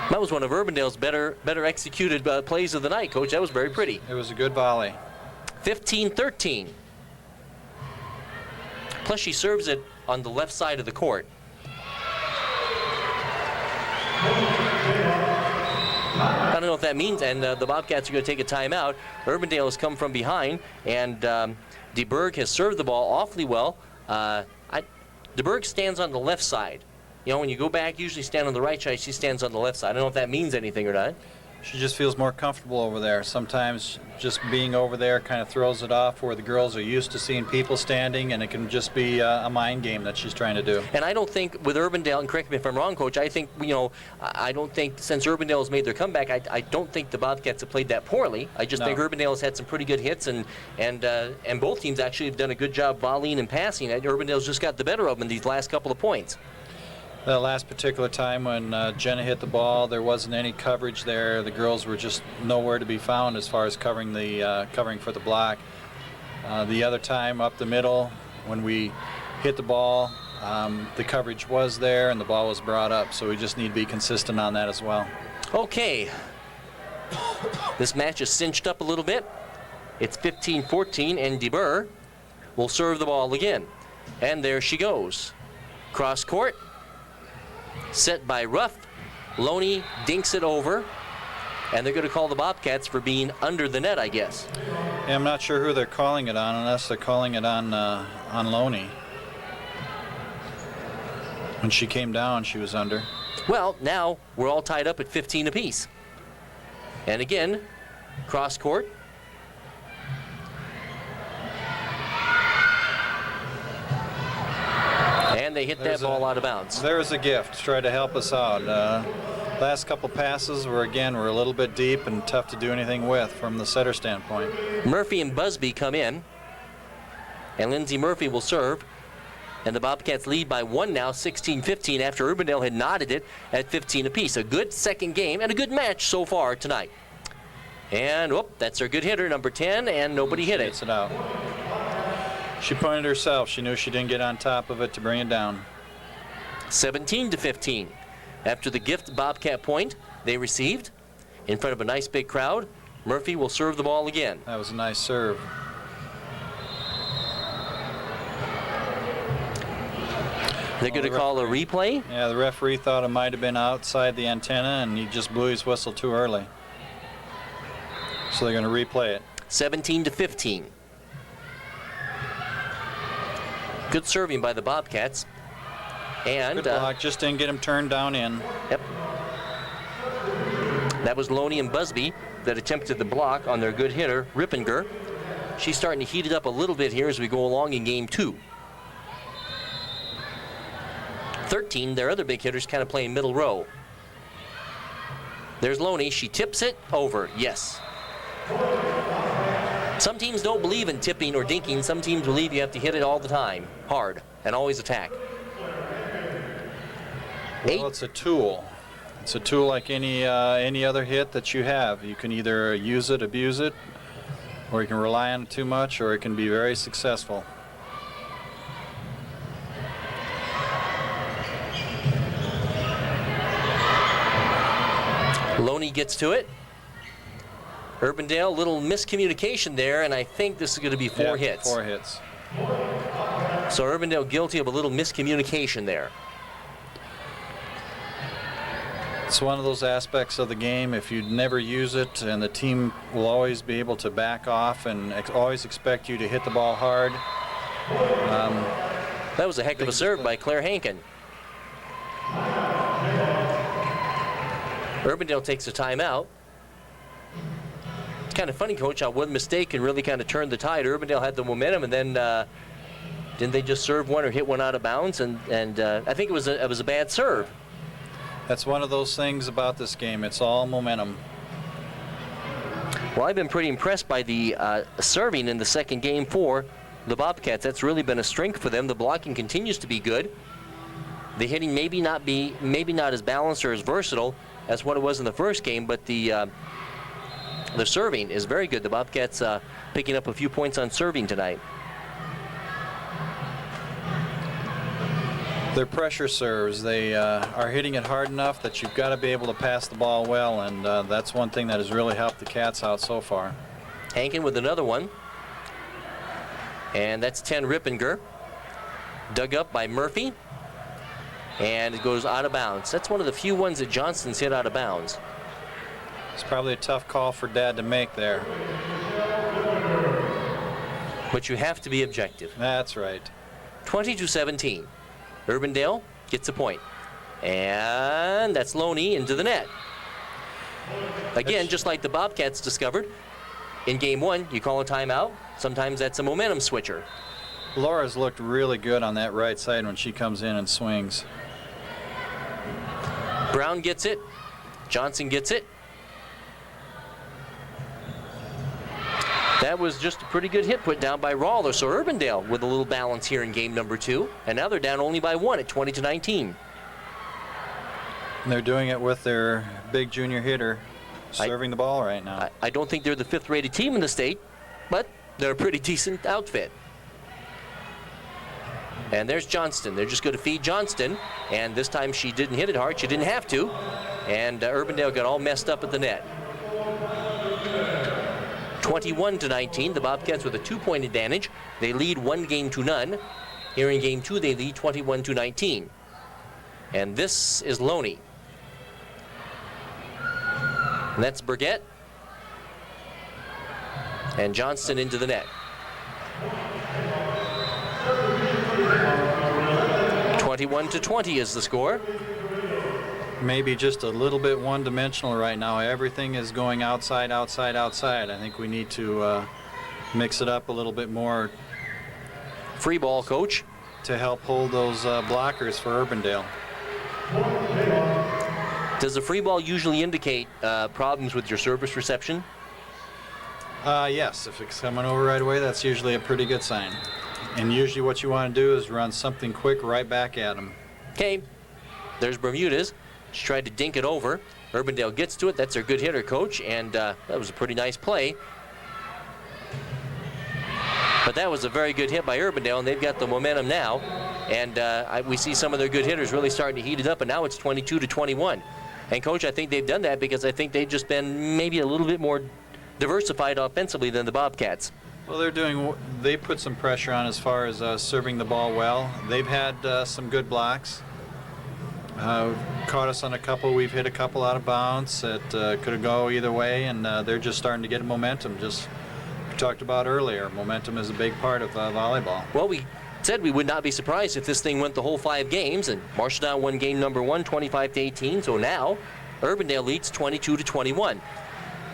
That was one of Urbandale's better executed plays of the night, Coach. That was very pretty. It was a good volley. 15-13. Plus, she serves it on the left side of the court. And don't know if that means, and the Bobcats are going to take a timeout. Urbandale has come from behind, and DeBerg has served the ball awfully well. DeBerg stands on the left side. You know, when you go back, usually stand on the right side. She stands on the left side. I don't know if that means anything or not. She just feels more comfortable over there. Sometimes just being over there kind of throws it off where the girls are used to seeing people standing, and it can just be a mind game that she's trying to do. And I don't think with Urbandale, and correct me if I'm wrong, Coach, I think, you know, I don't think since Urbandale has made their comeback, I don't think the Bobcats have played that poorly. I just think Urbandale has had some pretty good hits, and both teams actually have done a good job volleying and passing. Urbandale's just got the better of them in these last couple of points. The last particular time when Jenna hit the ball, there wasn't any coverage there. The girls were just nowhere to be found as far as covering for the block. The other time up the middle, when we hit the ball, the coverage was there and the ball was brought up. So we just need to be consistent on that as well. Okay. This match is cinched up a little bit. It's 15-14, and DeBerg will serve the ball again. And there she goes. Cross court. Set by Ruff. Loney dinks it over, and they're going to call the Bobcats for being under the net, I guess. Yeah, I'm not sure who they're calling it on, unless they're calling it on Loney. When she came down, she was under. Well, now we're all tied up at 15 apiece. And again, cross court. And they hit that ball out of bounds. There's a gift. Try to help us out. Last couple passes were a little bit deep and tough to do anything with from the setter standpoint. Murphy and Busby come in, and Lindsay Murphy will serve. And the Bobcats lead by 1 now, 16-15, after Urbandale had knotted it at 15 apiece. A good second game and a good match so far tonight. And, that's their good hitter, number 10, and nobody hit it. Gets it out. She pointed herself. She knew she didn't get on top of it to bring it down. 17-15. After the gift Bobcat point they received in front of a nice big crowd, Murphy will serve the ball again. That was a nice serve. They're going to call a replay? Yeah, the referee thought it might have been outside the antenna, and he just blew his whistle too early. So they're going to replay it. 17-15. Good serving by the Bobcats. And good block, just didn't get him turned down in. Yep. That was Loney and Busby that attempted the block on their good hitter, Rippinger. She's starting to heat it up a little bit here as we go along in game 2. 13, their other big hitters kind of playing middle row. There's Loney. She tips it over. Yes. Some teams don't believe in tipping or dinking. Some teams believe you have to hit it all the time, hard, and always attack. Well, it's a tool. It's a tool like any other hit that you have. You can either use it, abuse it, or you can rely on it too much, or it can be very successful. Loney gets to it. Urbandale, little miscommunication there, and I think this is going to be 4 hits. 4 hits. So Urbandale guilty of a little miscommunication there. It's one of those aspects of the game. If you never use it, and the team will always be able to back off and always expect you to hit the ball hard. That was a heck of a serve by Claire Hankin. Urbandale takes a timeout. It's kind of funny, Coach, how one mistake can really kind of turn the tide. Urbandale had the momentum, and then didn't they just serve one or hit one out of bounds? And I think it was a bad serve. That's one of those things about this game. It's all momentum. Well, I've been pretty impressed by the serving in the second game for the Bobcats. That's really been a strength for them. The blocking continues to be good. The hitting maybe not as balanced or as versatile as what it was in the first game, but the serving is very good. The Bobcats picking up a few points on serving tonight. Their pressure serves. They are hitting it hard enough that you've got to be able to pass the ball well, and that's one thing that has really helped the Cats out so far. Hankin with another one. And that's 10 Rippinger. Dug up by Murphy. And it goes out of bounds. That's one of the few ones that Johnston's hit out of bounds. It's probably a tough call for Dad to make there. But you have to be objective. That's right. 20-17. Urbandale gets a point. And that's Loney into the net. Again, just like the Bobcats discovered, in game one, you call a timeout. Sometimes that's a momentum switcher. Laura's looked really good on that right side when she comes in and swings. Brown gets it. Johnson gets it. That was just a pretty good hit put down by Rawler. So Urbandale with a little balance here in game number 2. And now they're down only by 1 at 20-19. And they're doing it with their big junior hitter serving the ball right now. I don't think they're the 5th-rated team in the state, but they're a pretty decent outfit. And there's Johnston. They're just going to feed Johnston. And this time she didn't hit it hard. She didn't have to. And Urbandale got all messed up at the net. 21-19. The Bobcats with a 2-point advantage. They lead 1-0. Here in game 2, they lead 21-19. And this is Loney. And that's Burgett. And Johnston into the net. 21-20 is the score. Maybe just a little bit one-dimensional right now. Everything is going outside, outside, outside. I think we need to mix it up a little bit more. Free ball, coach. To help hold those blockers for Urbandale. Does the free ball usually indicate problems with your service reception? Yes, if it's coming over right away, that's usually a pretty good sign. And usually what you want to do is run something quick right back at them. Okay, there's Bermudez. She tried to dink it over. Urbandale gets to it. That's their good hitter, coach, and that was a pretty nice play. But that was a very good hit by Urbandale, and they've got the momentum now. And we see some of their good hitters really starting to heat it up, and now it's 22-21. And, Coach, I think they've done that because I think they've just been maybe a little bit more diversified offensively than the Bobcats. Well, they put some pressure on as far as serving the ball well. They've had some good blocks. Caught us on a couple. We've hit a couple out of bounds that could have gone either way, and they're just starting to get momentum. Just we talked about earlier, momentum is a big part of volleyball. Well, we said we would not be surprised if this thing went the whole 5 games, and Marshalltown won game number 1, 25-18. So now Urbandale leads 22-21.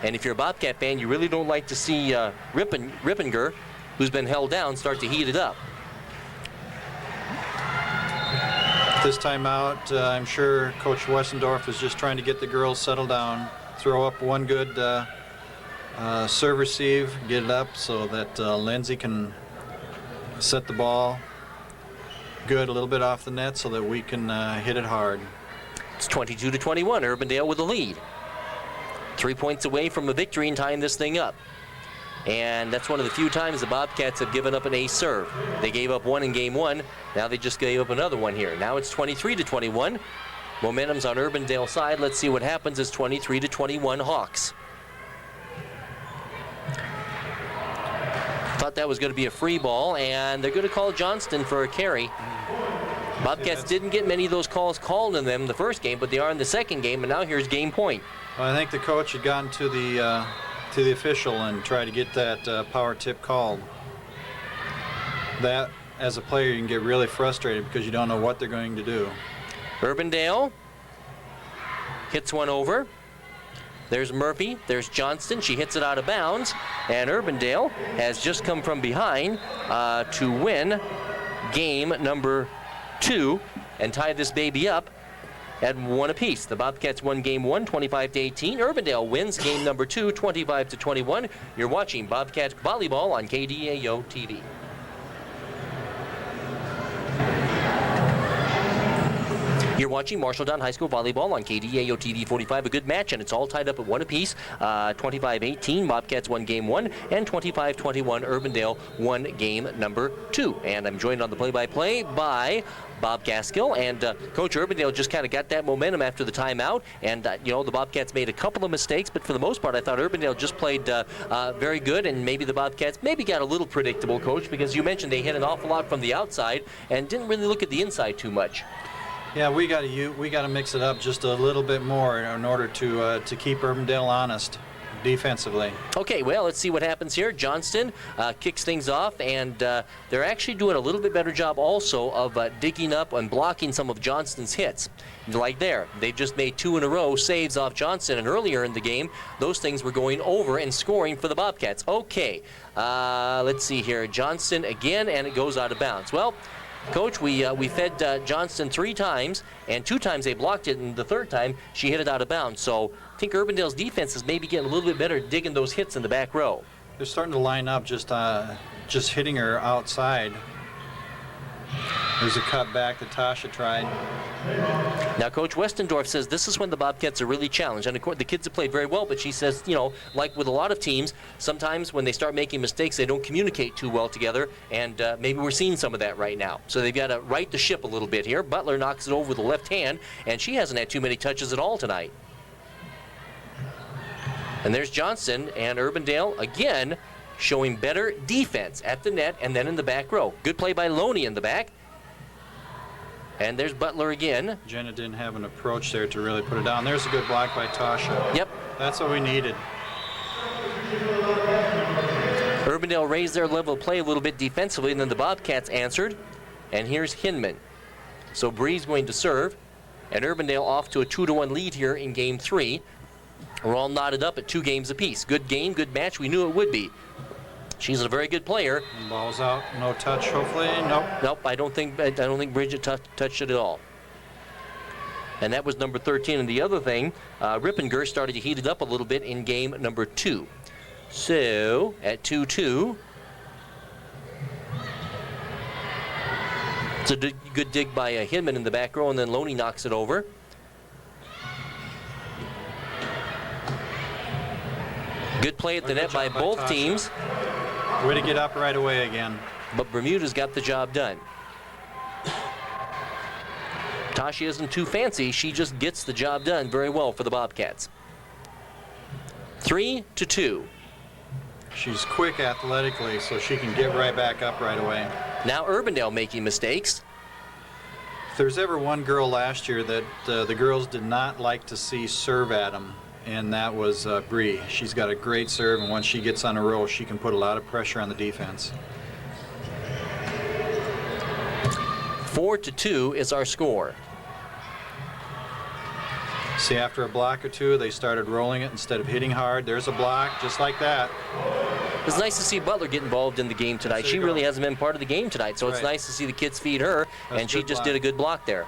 And if you're a Bobcat fan, you really don't like to see Rippinger, who's been held down, start to heat it up. This time out, I'm sure Coach Wessendorf is just trying to get the girls settled down, throw up one good serve receive, get it up so that Lindsay can set the ball good, a little bit off the net so that we can hit it hard. It's 22-21, Urbandale with the lead. 3 points away from a victory and tying this thing up. And that's one of the few times the Bobcats have given up an ace serve. They gave up one in game 1. Now they just gave up another one here. Now it's 23-21. Momentum's on Urbandale's side. Let's see what happens. It's 23-21 Hawks. Thought that was going to be a free ball, and they're going to call Johnston for a carry. Bobcats didn't get many of those calls called in them the first game, but they are in the second game, and now here's game point. Well, I think the coach had gotten to the official and tried to get that power tip called. That, as a player, you can get really frustrated because you don't know what they're going to do. Urbandale hits one over. There's Murphy, there's Johnston. She hits it out of bounds, and Urbandale has just come from behind to win game number 2 and tie this baby up at 1 apiece. The Bobcats won game 1, 25-18. Urbandale wins game number 2, 25-21. You're watching Bobcat Volleyball on KDAO TV. You're watching Marshalltown High School Volleyball on KDAO TV 45. A good match, and it's all tied up at 1 apiece. 25-18, Bobcats won game 1, and 25-21, Urbandale won game number 2. And I'm joined on the play-by-play by Bob Gaskill, and Coach Urbandale just kind of got that momentum after the timeout, and the Bobcats made a couple of mistakes, but for the most part I thought Urbandale just played very good, and maybe the Bobcats maybe got a little predictable, Coach, because you mentioned they hit an awful lot from the outside and didn't really look at the inside too much. Yeah, we got to mix it up just a little bit more in order to keep Urbandale honest defensively. Okay, well, let's see what happens here. Johnston kicks things off, and they're actually doing a little bit better job also of digging up and blocking some of Johnston's hits. Like there, they've just made 2 in a row saves off Johnston, and earlier in the game, those things were going over and scoring for the Bobcats. Okay, let's see here. Johnston again, and it goes out of bounds. Well, Coach, we fed Johnston 3 times, and 2 times they blocked it, and the 3rd time she hit it out of bounds. So I think Urbandale's defense is maybe getting a little bit better at digging those hits in the back row. They're starting to line up, just hitting her outside. There's a cut back that Tasha tried. Now, Coach Westendorf says this is when the Bobcats are really challenged. And, of course, the kids have played very well, but she says, you know, like with a lot of teams, sometimes when they start making mistakes, they don't communicate too well together, and maybe we're seeing some of that right now. So they've got to right the ship a little bit here. Butler knocks it over with the left hand, and she hasn't had too many touches at all tonight. And there's Johnston, and Urbandale, again, showing better defense at the net and then in the back row. Good play by Loney in the back. And there's Butler again. Jenna didn't have an approach there to really put it down. There's a good block by Tasha. Yep. That's what we needed. Urbandale raised their level of play a little bit defensively, and then the Bobcats answered. And here's Hinman. So Bree's going to serve, and Urbandale off to a 2-1 lead here in Game 3. We're all knotted up at 2 games apiece. Good game, good match. We knew it would be. She's a very good player. Ball's out, no touch. Hopefully, nope. Nope. I don't think Bridget touched it at all. And that was number 13. And the other thing, Rippinger started to heat it up a little bit in game number 2. So at 2-2, it's a good dig by Hinman in the back row, and then Loney knocks it over. Good play at the net by both teams. Way to get up right away again. But Bermuda's got the job done. Tasha isn't too fancy. She just gets the job done very well for the Bobcats. 3-2. She's quick athletically, so she can get right back up right away. Now Urbandale making mistakes. If there's ever one girl last year that the girls did not like to see serve at them, and that was Bree. She's got a great serve, and once she gets on a roll, she can put a lot of pressure on the defense. 4-2 is our score. See, after a block or two, they started rolling it instead of hitting hard. There's a block, just like that. It's nice to see Butler get involved in the game tonight. She really hasn't been part of the game tonight, so it's nice to see the kids feed her, and she just did a good block there.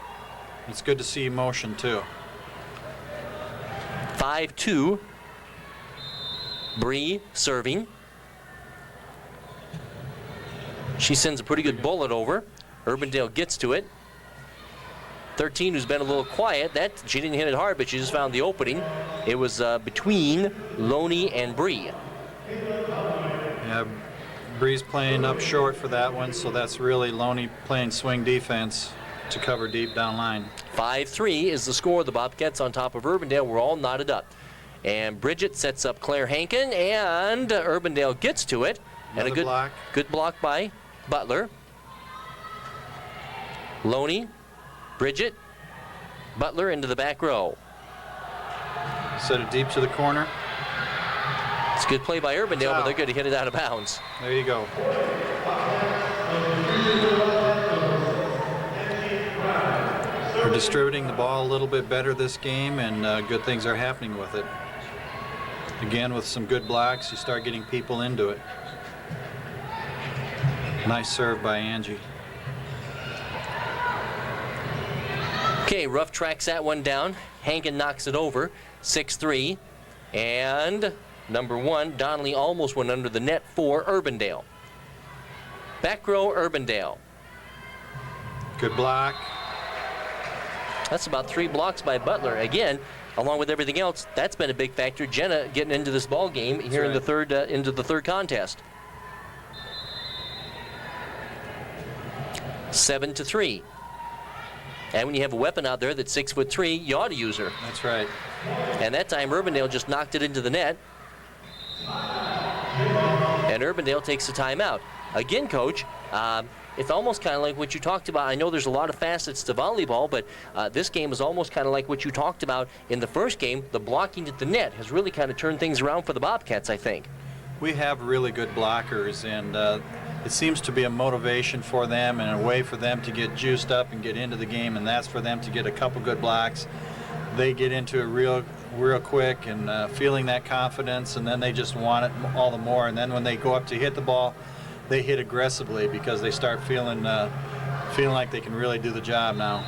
It's good to see emotion, too. 5-2. Bree serving. She sends a pretty good bullet over. Urbandale gets to it. 13, who's been a little quiet. She didn't hit it hard, but she just found the opening. It was between Loney and Bree. Yeah, Bree's playing up short for that one, so that's really Loney playing swing defense to cover deep down line. 5-3 is the score. The Bobcats on top of Urbandale. We're all knotted up. And Bridget sets up Claire Hankin, and Urbandale gets to it. Another and a good block by Butler. Loney, Bridget, Butler into the back row. Set it deep to the corner. It's a good play by Urbandale, but they're going to hit it out of bounds. There you go. We're distributing the ball a little bit better this game, and good things are happening with it. Again, with some good blocks, you start getting people into it. Nice serve by Angie. Okay, Ruff tracks that one down. Hankin knocks it over, 6-3. And number 1, Donnelly almost went under the net for Urbandale. Back row, Urbandale. Good block. That's about 3 blocks by Butler. Again, along with everything else, that's been a big factor. Jenna getting into this ball game here in the third, into the third contest. 7-3. And when you have a weapon out there that's 6'3", you ought to use her. That's right. And that time, Urbandale just knocked it into the net. And Urbandale takes the timeout. Again, Coach, it's almost kind of like what you talked about. I know there's a lot of facets to volleyball, but this game is almost kind of like what you talked about in the first game. The blocking at the net has really kind of turned things around for the Bobcats, I think. We have really good blockers, and it seems to be a motivation for them and a way for them to get juiced up and get into the game, and that's for them to get a couple good blocks. They get into it real quick and feeling that confidence, and then they just want it all the more. And then when they go up to hit the ball, they hit aggressively because they start feeling like they can really do the job now.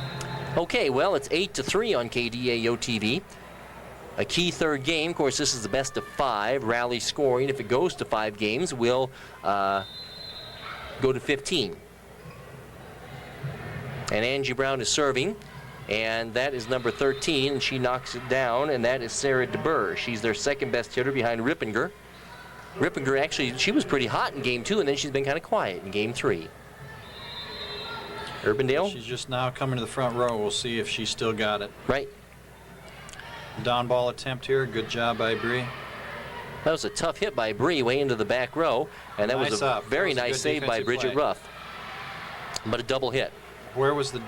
Okay, well, it's 8-3 on KDAO TV. A key third game. Of course, this is the best of 5 rally scoring. If it goes to 5 games, we'll go to 15. And Angie Brown is serving, and that is number 13, and she knocks it down, and that is Sarah DeBurr. She's their second best hitter behind Rippinger. Rippinger, actually, she was pretty hot in game 2, and then she's been kind of quiet in game 3. Urbandale? She's just now coming to the front row. We'll see if she's still got it. Right. Down ball attempt here. Good job by Bree. That was a tough hit by Bree way into the back row, and that was a very nice save by Bridget Ruff. But a double hit. Where was the...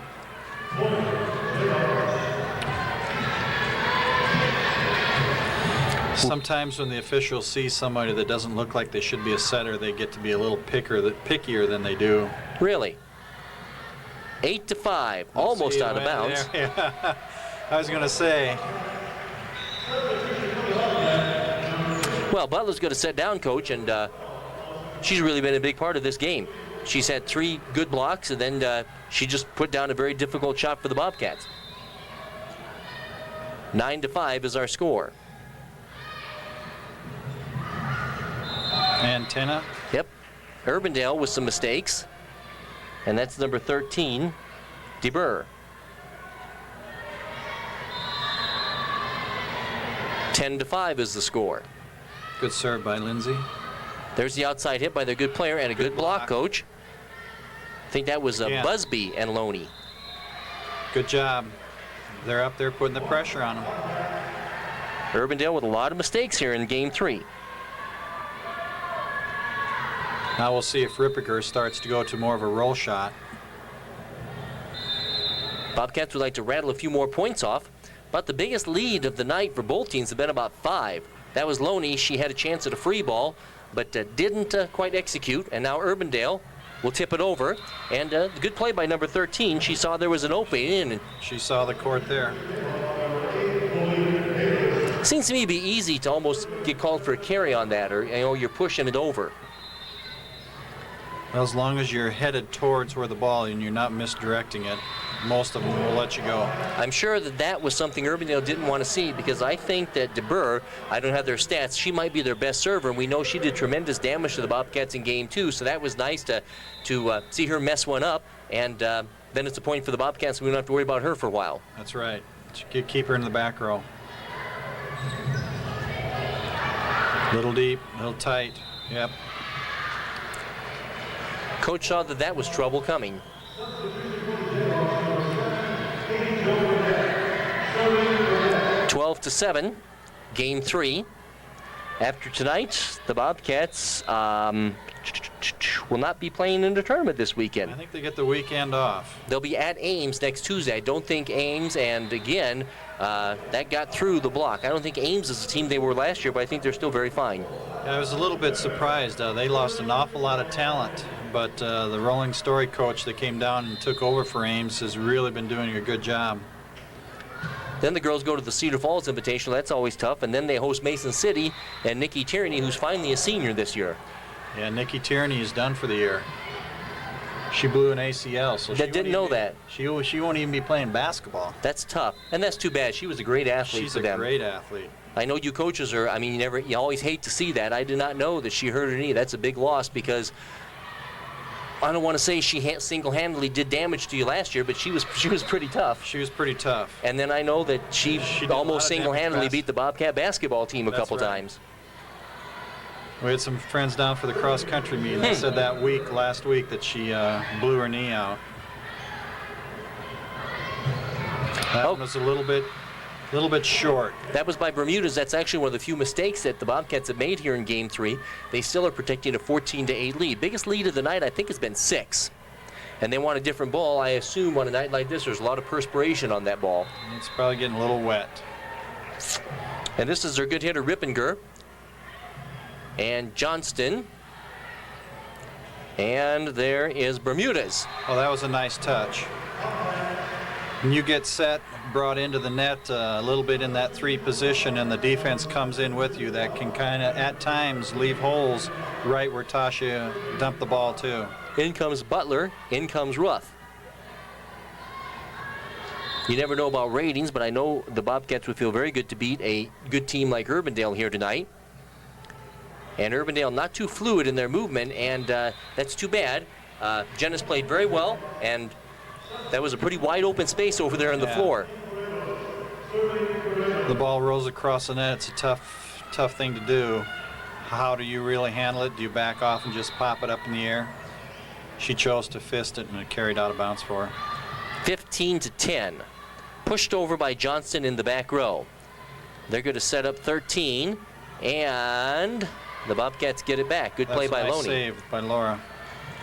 Sometimes when the officials see somebody that doesn't look like they should be a setter, they get to be a little pickier than they do. Really? 8-5, almost out of bounds. Yeah. I was going to say. Well, Butler's going to set down, Coach, and she's really been a big part of this game. She's had 3 good blocks, and then she just put down a very difficult shot for the Bobcats. 9-5 is our score. Antenna. Yep. Urbandale with some mistakes, and that's number 13, DeBurr. 10-5 is the score. Good serve by Lindsay. There's the outside hit by their good player and a good block, Coach. I think that was Busby and Loney. Good job. They're up there putting the pressure on them. Urbandale with a lot of mistakes here in game 3. Now we'll see if Rippiger starts to go to more of a roll shot. Bobcats would like to rattle a few more points off, but the biggest lead of the night for both teams have been about 5. That was Loney. She had a chance at a free ball, but didn't quite execute. And now Urbandale will tip it over. And good play by number 13. She saw there was an opening. And she saw the court there. Seems to me to be easy to almost get called for a carry on that, or you're pushing it over. Well, as long as you're headed towards where the ball and you're not misdirecting it, most of them will let you go. I'm sure that was something Urbandale didn't want to see, because I think that DeBurr, I don't have their stats, she might be their best server, and we know she did tremendous damage to the Bobcats in game 2, so that was nice to see her mess one up, and then it's a point for the Bobcats, and we don't have to worry about her for a while. That's right. Keep her in the back row. Little deep, little tight. Yep. Coach saw that was trouble coming. (12-7), game 3. After tonight, the Bobcats will not be playing in the tournament this weekend. I think they get the weekend off. They'll be at Ames next Tuesday. I don't think Ames, and again, that got through the block. I don't think Ames is the team they were last year, but I think they're still very fine. I was a little bit surprised. They lost an awful lot of talent, but the Rolling Story coach that came down and took over for Ames has really been doing a good job. Then the girls go to the Cedar Falls Invitational. That's always tough. And then they host Mason City and Nikki Tierney, who's finally a senior this year. Yeah, Nikki Tierney is done for the year. She blew an ACL, so she didn't know that. She won't even be playing basketball. That's tough, and that's too bad. She was a great athlete for them. She's a great athlete. I know you coaches are. I mean, you always hate to see that. I did not know that she hurt her knee. That's a big loss, because I don't want to say she single-handedly did damage to you last year, but she was pretty tough. She was pretty tough. And then I know that she almost single-handedly beat the Bobcat basketball team a couple times. We had some friends down for the cross-country meet, and they said that last week, that she blew her knee out. That one was a little bit short. That was by Bermudas. That's actually one of the few mistakes that the Bobcats have made here in game 3. They still are protecting a 14-8 lead. Biggest lead of the night, I think, has been 6. And they want a different ball. I assume on a night like this, there's a lot of perspiration on that ball. It's probably getting a little wet. And this is their good hitter, Rippinger. And Johnston. And there is Bermudez. Oh, that was a nice touch. When you get set, brought into the net a little bit in that 3 position, and the defense comes in with you, that can kind of, at times, leave holes right where Tasha dumped the ball to. In comes Butler. In comes Ruff. You never know about ratings, but I know the Bobcats would feel very good to beat a good team like Urbandale here tonight. And Urbandale not too fluid in their movement, and that's too bad. Jennis played very well, and that was a pretty wide open space over there on the floor. The ball rolls across the net. It's a tough thing to do. How do you really handle it? Do you back off and just pop it up in the air? She chose to fist it, and it carried out of bounds for her. 15-10. Pushed over by Johnston in the back row. They're going to set up 13, and the Bobcats get it back. Good play by That's a Loney. save by Laura.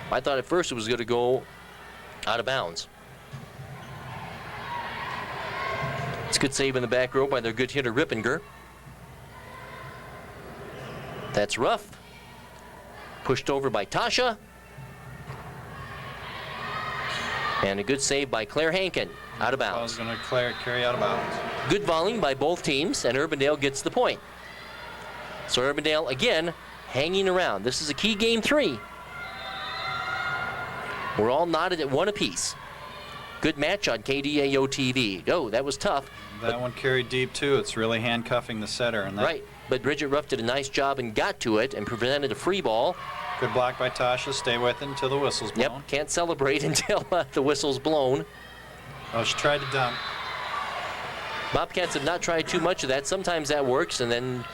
I thought at first it was going to go out of bounds. It's a good save in the back row by their good hitter, Rippinger. That's Ruff. Pushed over by Tasha. And a good save by Claire Hankin. Out of bounds. I was going to carry out of bounds. Good volleying by both teams, and Urbandale gets the point. So Urbandale, again, hanging around. This is a key game 3. We're all knotted at 1 apiece. Good match on KDAO TV. Oh, that was tough. That one carried deep, too. It's really handcuffing the setter. And that Right, but Bridget Ruff did a nice job and got to it and prevented a free ball. Good block by Tasha. Stay with it until the whistle's blown. Yep, can't celebrate until the whistle's blown. Oh, she tried to dump. Bobcats have not tried too much of that. Sometimes that works, and then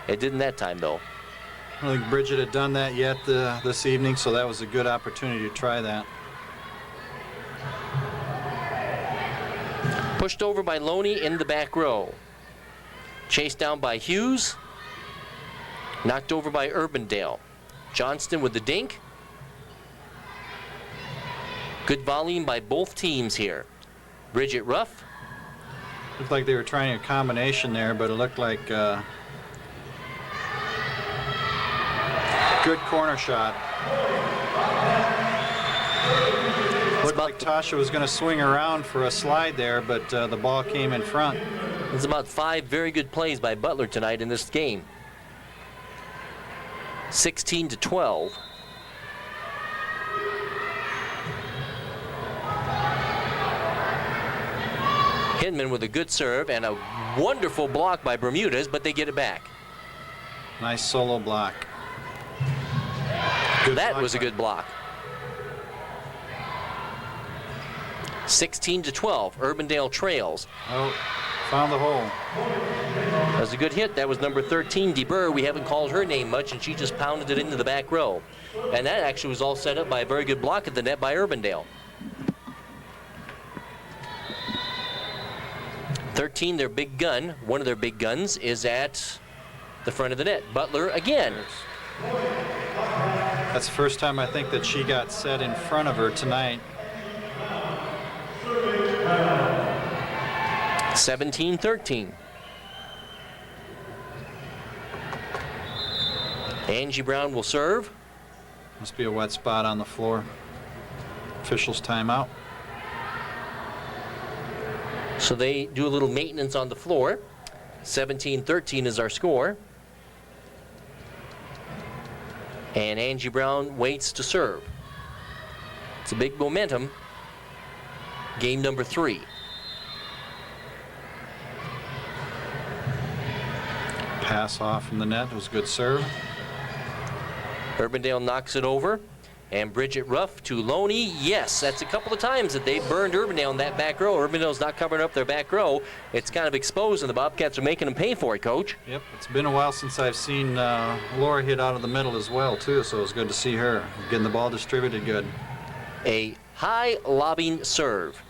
it didn't that time, though. I don't think Bridget had done that yet this evening, so that was a good opportunity to try that. Pushed over by Loney in the back row. Chased down by Hughes. Knocked over by Urbandale. Johnston with the dink. Good volleying by both teams here. Bridget Ruff. Looked like they were trying a combination there, but it looked like good corner shot. Looked like Tasha was going to swing around for a slide there, but the ball came in front. It's about 5 very good plays by Butler tonight in this game. 16-12. Hinman with a good serve and a wonderful block by Bermudez, but they get it back. Nice solo block. That was a good block. 16-12. Urbandale trails. Oh, found the hole. That was a good hit. That was number 13, DeBurr. We haven't called her name much, and she just pounded it into the back row. And that actually was all set up by a very good block at the net by Urbandale. 13, their big gun, one of their big guns, is at the front of the net. Butler again. That's the first time I think that she got set in front of her tonight. 17-13. Angie Brown will serve. Must be a wet spot on the floor. Officials timeout. So they do a little maintenance on the floor. 17-13 is our score. And Angie Brown waits to serve. It's a big momentum. Game number 3. Pass off from the net. It was a good serve. Urbandale knocks it over. And Bridget Ruff to Loney. Yes, that's a couple of times that they burned Urbandale in that back row. Urbandale's not covering up their back row. It's kind of exposed, and the Bobcats are making them pay for it, Coach. Yep, it's been a while since I've seen Laura hit out of the middle as well, too, so it's good to see her getting the ball distributed good. A high lobbing serve.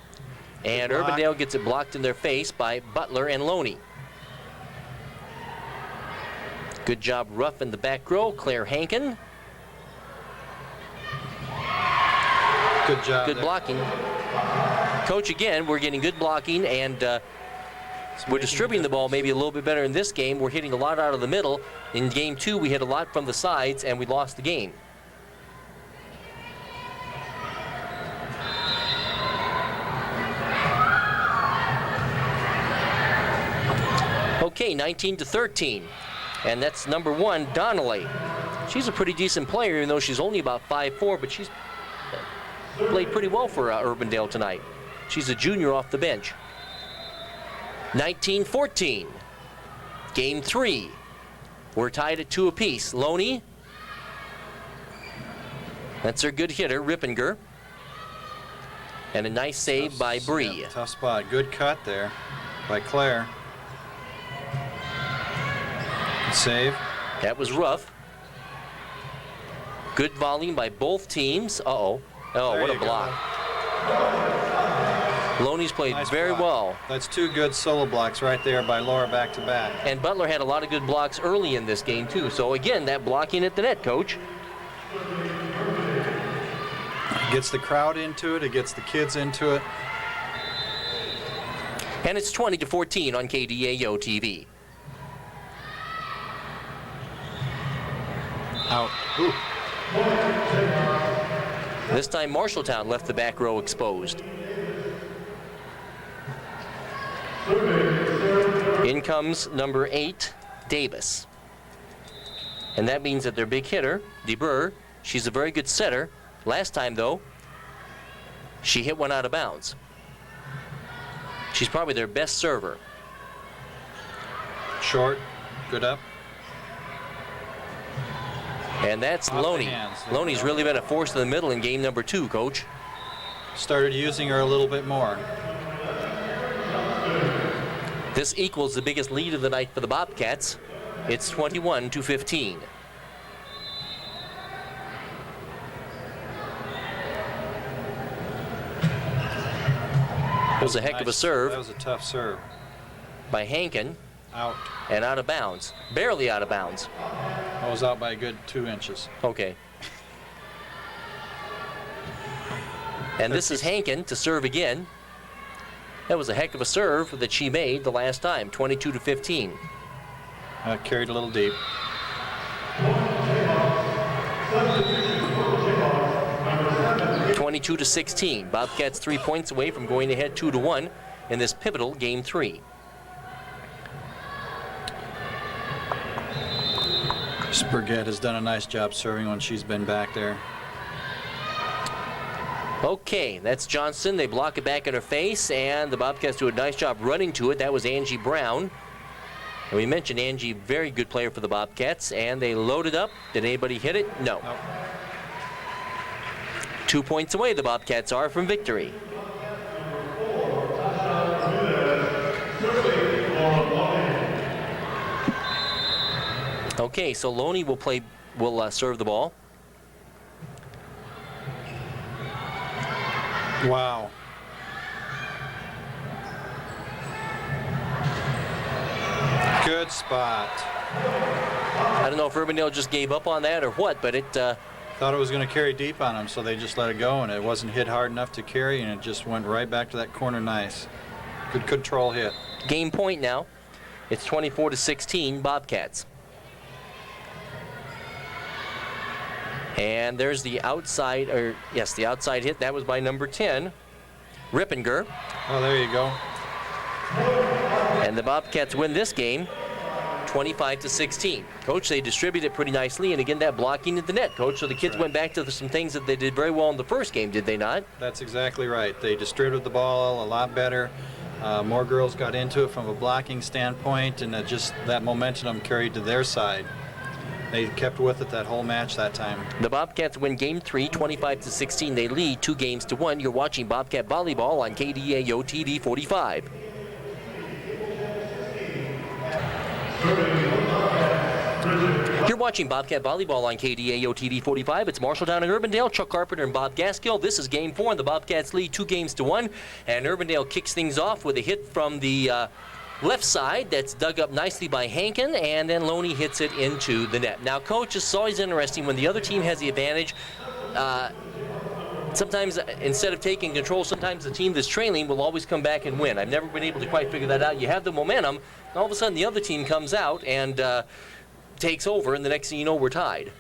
And Urbandale gets it blocked in their face by Butler and Loney. Good job, Ruff in the back row. Claire Hankin. Good job. Good blocking. Coach, again, we're getting good blocking, and we're distributing the ball maybe a little bit better in this game. We're hitting a lot out of the middle. In game 2, we hit a lot from the sides, and we lost the game. Okay, 19-13, and that's number 1, Donnelly. She's a pretty decent player, even though she's only about 5'4", but she's played pretty well for Urbandale tonight. She's a junior off the bench. 19-14, game 3. We're tied at 2 apiece. Loney, that's her good hitter, Rippinger. And a nice save by Bree. Yeah, tough spot. Good cut there by Claire. Good save. That was rough. Good volleying by both teams. Uh-oh. Oh, There what a you go. block. Loney's played Nice very block. well. That's 2 good solo blocks right there by Laura back to back. And Butler had a lot of good blocks early in this game, too. So, again, that blocking at the net, Coach. It gets the crowd into it. It gets the kids into it. And it's 20-14 on KDAO TV. Out. Ooh. This time, Marshalltown left the back row exposed. In comes number 8, Davis. And that means that their big hitter, DeBurr, she's a very good setter. Last time, though, she hit one out of bounds. She's probably their best server. Short. Good up. And that's Off the Loney. hands. Loney's really been a force in the middle in game number 2, Coach. Started using her a little bit more. This equals the biggest lead of the night for the Bobcats. It's 21-15. It was a heck of a serve. That was a tough serve. By Hankin, Out. and out of bounds. Barely out of bounds. That was out by a good 2 inches. Okay. And this is Hankin to serve again. That was a heck of a serve that she made the last time, 22-15. Carried a little deep. (22-16). Bobcats 3 points away from going ahead 2-1 in this pivotal game 3. Spurgett has done a nice job serving when she's been back there. Okay, that's Johnson. They block it back in her face, and the Bobcats do a nice job running to it. That was Angie Brown. And we mentioned Angie, very good player for the Bobcats, and they loaded up. Did anybody hit it? No. Nope. 2 points away the Bobcats are from victory. Okay, so Loney will serve the ball. Wow. Good spot. I don't know if Urbandale just gave up on that or what, but it Thought it was going to carry deep on them, so they just let it go, and it wasn't hit hard enough to carry, and it just went right back to that corner nice. Good control hit. game point now. It's 24-16 Bobcats. And there's the outside, the outside hit. That was by number 10, Rippinger. Oh, there you go. And the Bobcats win this game 25-16. Coach, they distribute it pretty nicely, and again, that blocking at the net, Coach. So the kids went back to some things that they did very well in the first game, did they not? That's exactly right. They distributed the ball a lot better. More girls got into it from a blocking standpoint, and that momentum carried to their side. They kept with it that whole match that time. The Bobcats win game 3, 25-16. They lead 2-1. You're watching Bobcat Volleyball on KDAO TV 45. You're watching Bobcat Volleyball on KDAO TV 45. It's Marshalltown and Urbandale. Chuck Carpenter and Bob Gaskill. This is game 4, and the Bobcats lead 2-1. And Urbandale kicks things off with a hit from the left side that's dug up nicely by Hankin, and then Loney hits it into the net. Now, Coach, it's always interesting when the other team has the advantage. sometimes instead of taking control, sometimes the team that's trailing will always come back and win. I've never been able to quite figure that out. You have the momentum, and all of a sudden the other team comes out and takes over, and the next thing you know, we're tied.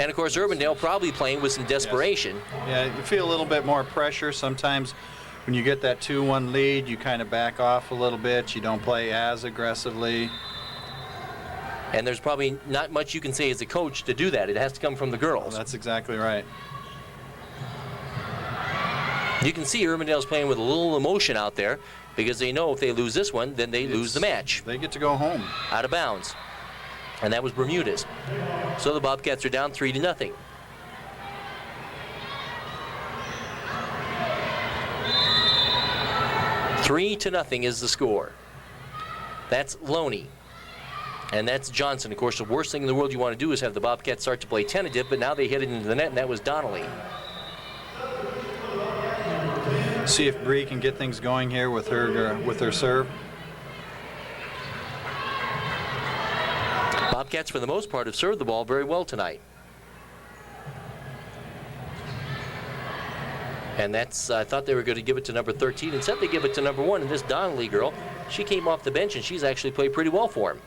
And of course, Urbandale probably playing with some desperation. Yes. Yeah, you feel a little bit more pressure. Sometimes when you get that 2-1 lead, you kind of back off a little bit. You don't play as aggressively. And there's probably not much you can say as a coach to do that. It has to come from the girls. Well, that's exactly right. You can see Urbandale's playing with a little emotion out there because they know if they lose this one, then they lose the match. They get to go home. Out of bounds. And that was Bermuda's. So the Bobcats are down 3-0. Three to nothing is the score. That's Loney. And that's Johnson. Of course, the worst thing in the world you want to do is have the Bobcats start to play tentative, but now they hit it into the net, and that was Donnelly. See if Bree can get things going here with her serve. Bobcats, for the most part, have served the ball very well tonight. And that's, I thought they were going to give it to number 13. Instead, they give it to number 1. And this Donnelly girl, she came off the bench, and she's actually played pretty well for him.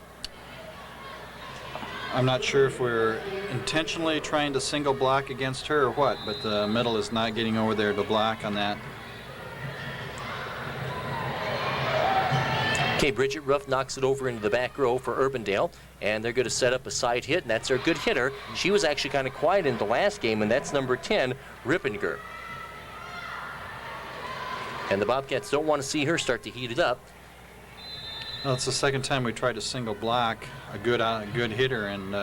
I'm not sure if we're intentionally trying to single block against her or what, but the middle is not getting over there to block on that. Okay, Bridget Ruff knocks it over into the back row for Urbandale, and they're going to set up a side hit, and that's their good hitter. She was actually kind of quiet in the last game, and that's number 10, Rippinger. And the Bobcats don't want to see her start to heat it up. Well, it's the second time we tried to single block a good hitter, and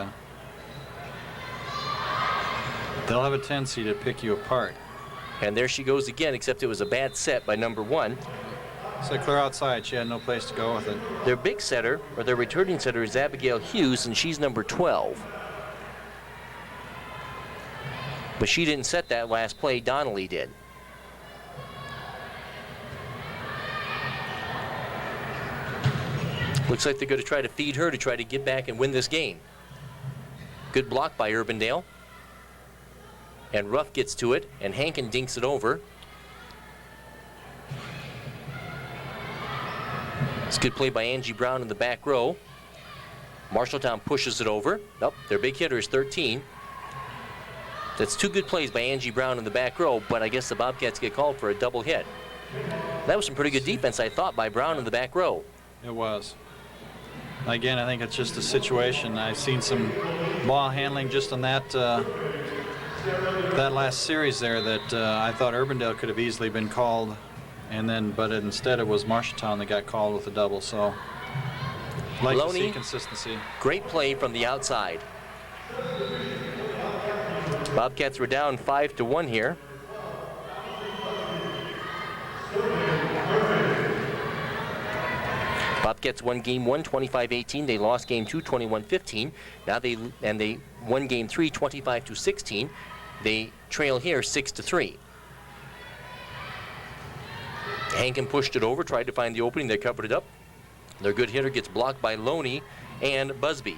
they'll have a tendency to pick you apart. And there she goes again, except it was a bad set by number 1. So clear outside. She had no place to go with it. Their big setter, or their returning setter, is Abigail Hughes, and she's number 12. But she didn't set that last play. Donnelly did. Looks like they're going to try to feed her to try to get back and win this game. Good block by Urbandale. And Ruff gets to it, and Hankin dinks it over. It's a good play by Angie Brown in the back row. Marshalltown pushes it over. Nope, their big hitter is 13. That's two good plays by Angie Brown in the back row, but I guess the Bobcats get called for a double hit. That was some pretty good defense, I thought, by Brown in the back row. It was. Again, I think it's just a situation. I've seen some ball handling just on that that last series there that I thought Urbandale could have easily been called, and then but instead it was Marshalltown that got called with a double. So like to see consistency. Great play from the outside. Bobcats were down 5-1 here. Bobcats won game 1, 25-18. They lost game 2, 21-15. Now they won game 3, 25-16. They trail here 6-3. Hankin pushed it over, tried to find the opening. They covered it up. Their good hitter gets blocked by Loney and Busby.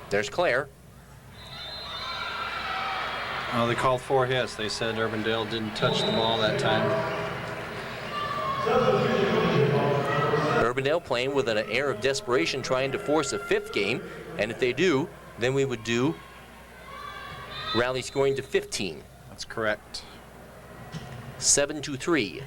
There's Claire. Oh, they called 4 hits. They said Urbandale didn't touch the ball that time. Urbandale playing with an air of desperation, trying to force a 5th game, and if they do, then we would do rally scoring to 15. That's correct. 7-3.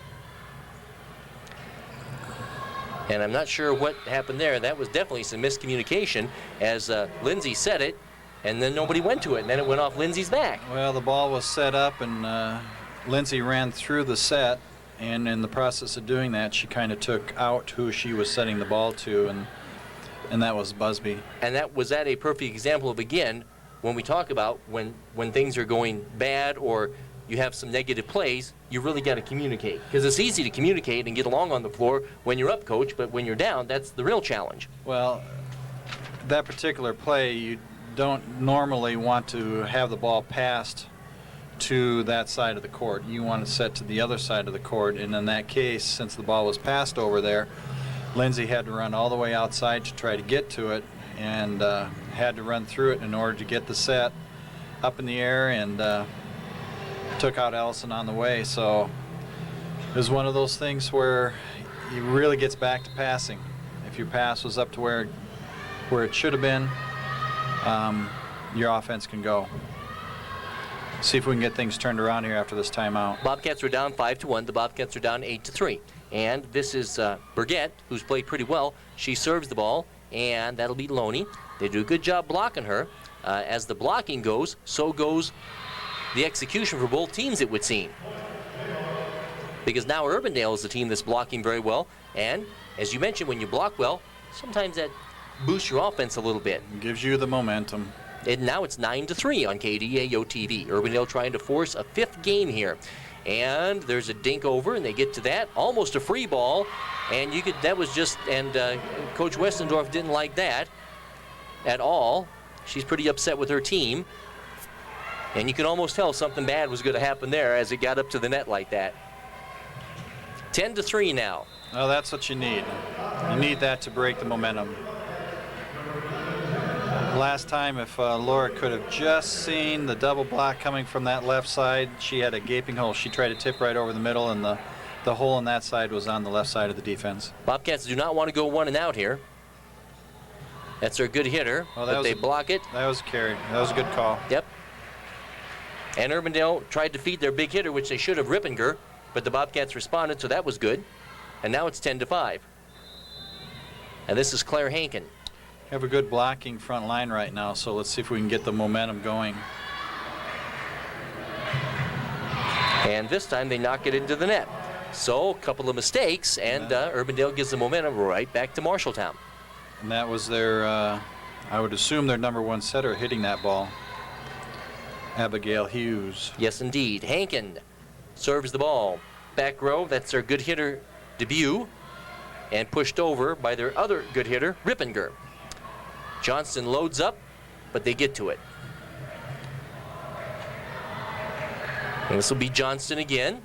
And I'm not sure what happened there. That was definitely some miscommunication, as Lindsay said it, and then nobody went to it, and then it went off Lindsay's back. Well, the ball was set up, and Lindsay ran through the set, and in the process of doing that, she kind of took out who she was setting the ball to, and that was Busby. And that was a perfect example of, again, when we talk about when things are going bad or you have some negative plays, you really got to communicate. Because it's easy to communicate and get along on the floor when you're up, coach, but when you're down, that's the real challenge. Well, that particular play, you don't normally want to have the ball passed to that side of the court. You want to set to the other side of the court, and in that case, since the ball was passed over there, Lindsay had to run all the way outside to try to get to it, and had to run through it in order to get the set up in the air, and took out Allison on the way. So it was one of those things where he really gets back to passing. If your pass was up to where it should have been, your offense can go. See if we can get things turned around here after this timeout. Bobcats were down 5-1. The Bobcats are down 8-3. And this is Burgett, who's played pretty well. She serves the ball, and that'll be Loney. They do a good job blocking her. As the blocking goes, so goes the execution for both teams, it would seem. Because now Urbandale is the team that's blocking very well. And as you mentioned, when you block well, sometimes that boosts your offense a little bit. Gives you the momentum. And now it's 9-3 on KDAO TV. Urbandale trying to force a 5th game here. And there's a dink over, and they get to that. Almost a free ball. And that was just, and Coach Westendorf didn't like that at all. She's pretty upset with her team. And you can almost tell something bad was going to happen there as it got up to the net like that. 10-3 now. Well, that's what you need. You need that to break the momentum. Last time, if Laura could have just seen the double block coming from that left side, she had a gaping hole. She tried to tip right over the middle, and the hole on that side was on the left side of the defense. Bobcats do not want to go 1 and out here. That's their good hitter, but they block it. That was carried. That was a good call. Yep. And Urbandale tried to feed their big hitter, which they should have, Rippinger, but the Bobcats responded, so that was good. And now it's 10-5. And this is Claire Hankin. We have a good blocking front line right now, so let's see if we can get the momentum going. And this time they knock it into the net. So a couple of mistakes, and Urbandale gives the momentum right back to Marshalltown. And that was their, I would assume, their #1 setter hitting that ball, Abigail Hughes. Yes, indeed. Hankin serves the ball. Back row, that's their good hitter debut, and pushed over by their other good hitter, Rippinger. Johnston loads up, but they get to it. And this will be Johnston again.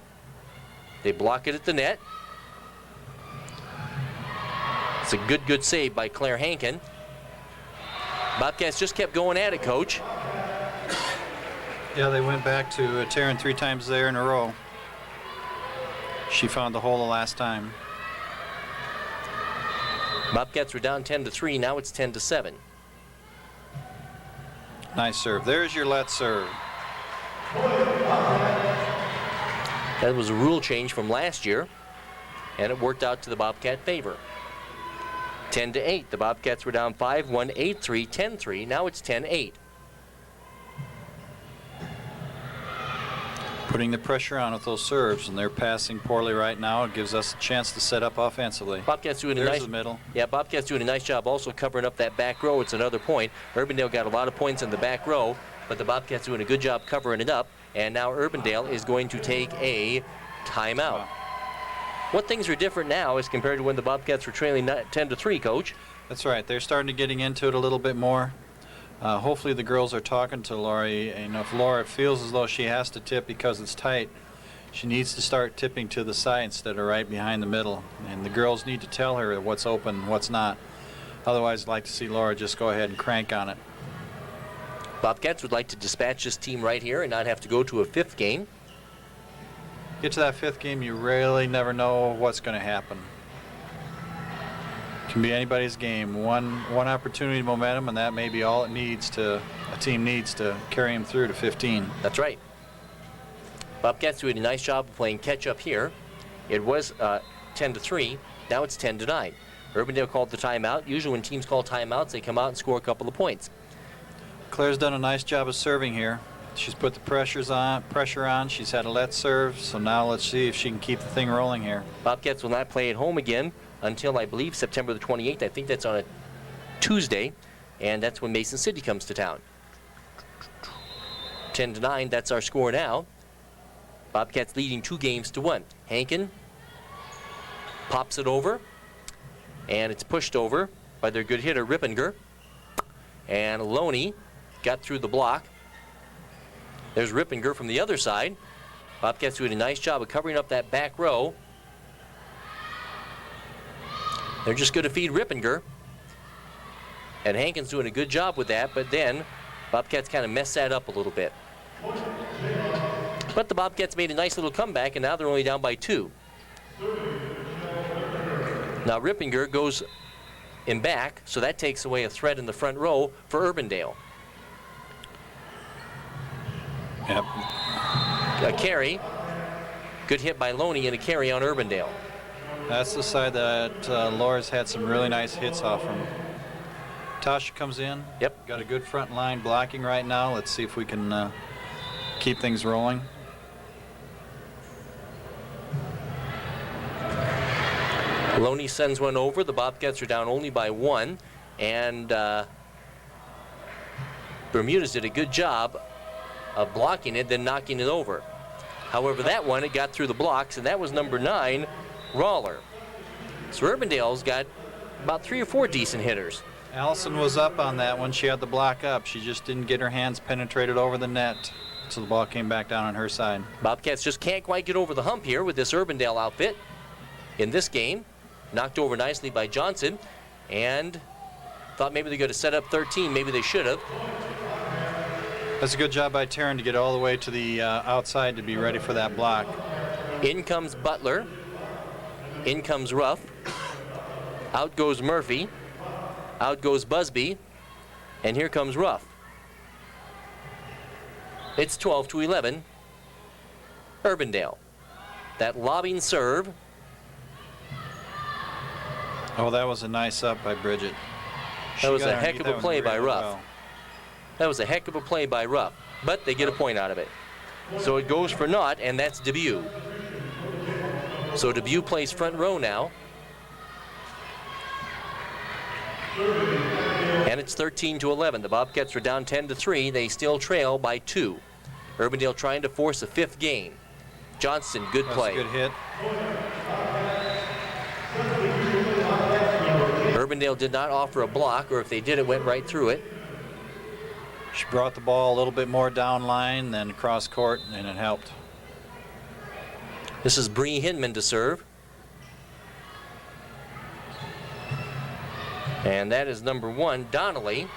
They block it at the net. It's a good save by Claire Hankin. Bobcats just kept going at it, Coach. Yeah, they went back to tearing 3 times there in a row. She found the hole the last time. Bobcats were down 10-3. Now it's 10-7. Nice serve. There's your let serve. That was a rule change from last year, and it worked out to the Bobcat favor. 10-8. The Bobcats were down 5-1, 8-3, 10-3. Now it's 10-8. Putting the pressure on with those serves, and they're passing poorly right now. It gives us a chance to set up offensively. Bobcats doing There's the middle. Yeah, Bobcats doing a nice job also covering up that back row. It's another point. Urbandale got a lot of points in the back row, but the Bobcats doing a good job covering it up. And now Urbandale is going to take a timeout. Wow. What things are different now as compared to when the Bobcats were trailing 10-3, Coach? That's right. They're starting to getting into it a little bit more. Hopefully the girls are talking to Laurie, and if Laura feels as though she has to tip because it's tight, she needs to start tipping to the side instead of right behind the middle. And the girls need to tell her what's open and what's not. Otherwise, I'd like to see Laura just go ahead and crank on it. Bobcats would like to dispatch this team right here and not have to go to a 5th game. Get to that 5th game, you really never know what's going to happen. Can be anybody's game. One opportunity, momentum, and that may be all a team needs to carry them through to 15. That's right. Bobcats doing a nice job of playing catch up here. It was 10-3. Now it's 10-9. Urbandale called the timeout. Usually when teams call timeouts, they come out and score a couple of points. Claire's done a nice job of serving here. She's put the pressure on. She's had a let serve. So now let's see if she can keep the thing rolling here. Bobcats will not play at home again until, I believe, September the 28th. I think that's on a Tuesday, and that's when Mason City comes to town. 10-9, that's our score now. Bobcats leading 2-1. Hankin pops it over, and it's pushed over by their good hitter, Rippinger. And Loney got through the block. There's Rippinger from the other side. Bobcats doing a nice job of covering up that back row. They're just going to feed Rippinger. And Hankins doing a good job with that, but then Bobcats kind of messed that up a little bit. But the Bobcats made a nice little comeback, and now they're only down by 2. Now Rippinger goes in back, so that takes away a threat in the front row for Urbandale. Yep. A carry. Good hit by Loney and a carry on Urbandale. That's the side that Laura's had some really nice hits off from. Tasha comes in. Yep. Got a good front line blocking right now. Let's see if we can keep things rolling. Loney sends one over. The Bobcats are down only by 1. And Bermudez did a good job of blocking it, then knocking it over. However, that one, it got through the blocks, and that was number 9, Rawler. So Urbandale's got about 3 or 4 decent hitters. Allison was up on that one. She had the block up. She just didn't get her hands penetrated over the net, so the ball came back down on her side. Bobcats just can't quite get over the hump here with this Urbandale outfit in this game. Knocked over nicely by Johnson, and thought maybe they're going to set up 13. Maybe they should have. That's a good job by Taryn to get all the way to the outside to be ready for that block. In comes Butler. In comes Ruff. Out goes Murphy. Out goes Busby. And here comes Ruff. It's 12-11. Urbandale. That lobbing serve. Oh, that was a nice up by Bridget. That was a heck of a play by Ruff. Well. That was a heck of a play by Ruff, but they get a point out of it. So it goes for naught, and that's Debut. So Debut plays front row now. And it's 13-11. The Bobcats are down 10-3. They still trail by 2. Urbandale trying to force a 5th gain. Johnston, good play. That's a good hit. Urbandale did not offer a block, or if they did, it went right through it. She brought the ball a little bit more down line than cross court, and it helped. This is Bree Hinman to serve. And that is number 1, Donnelly.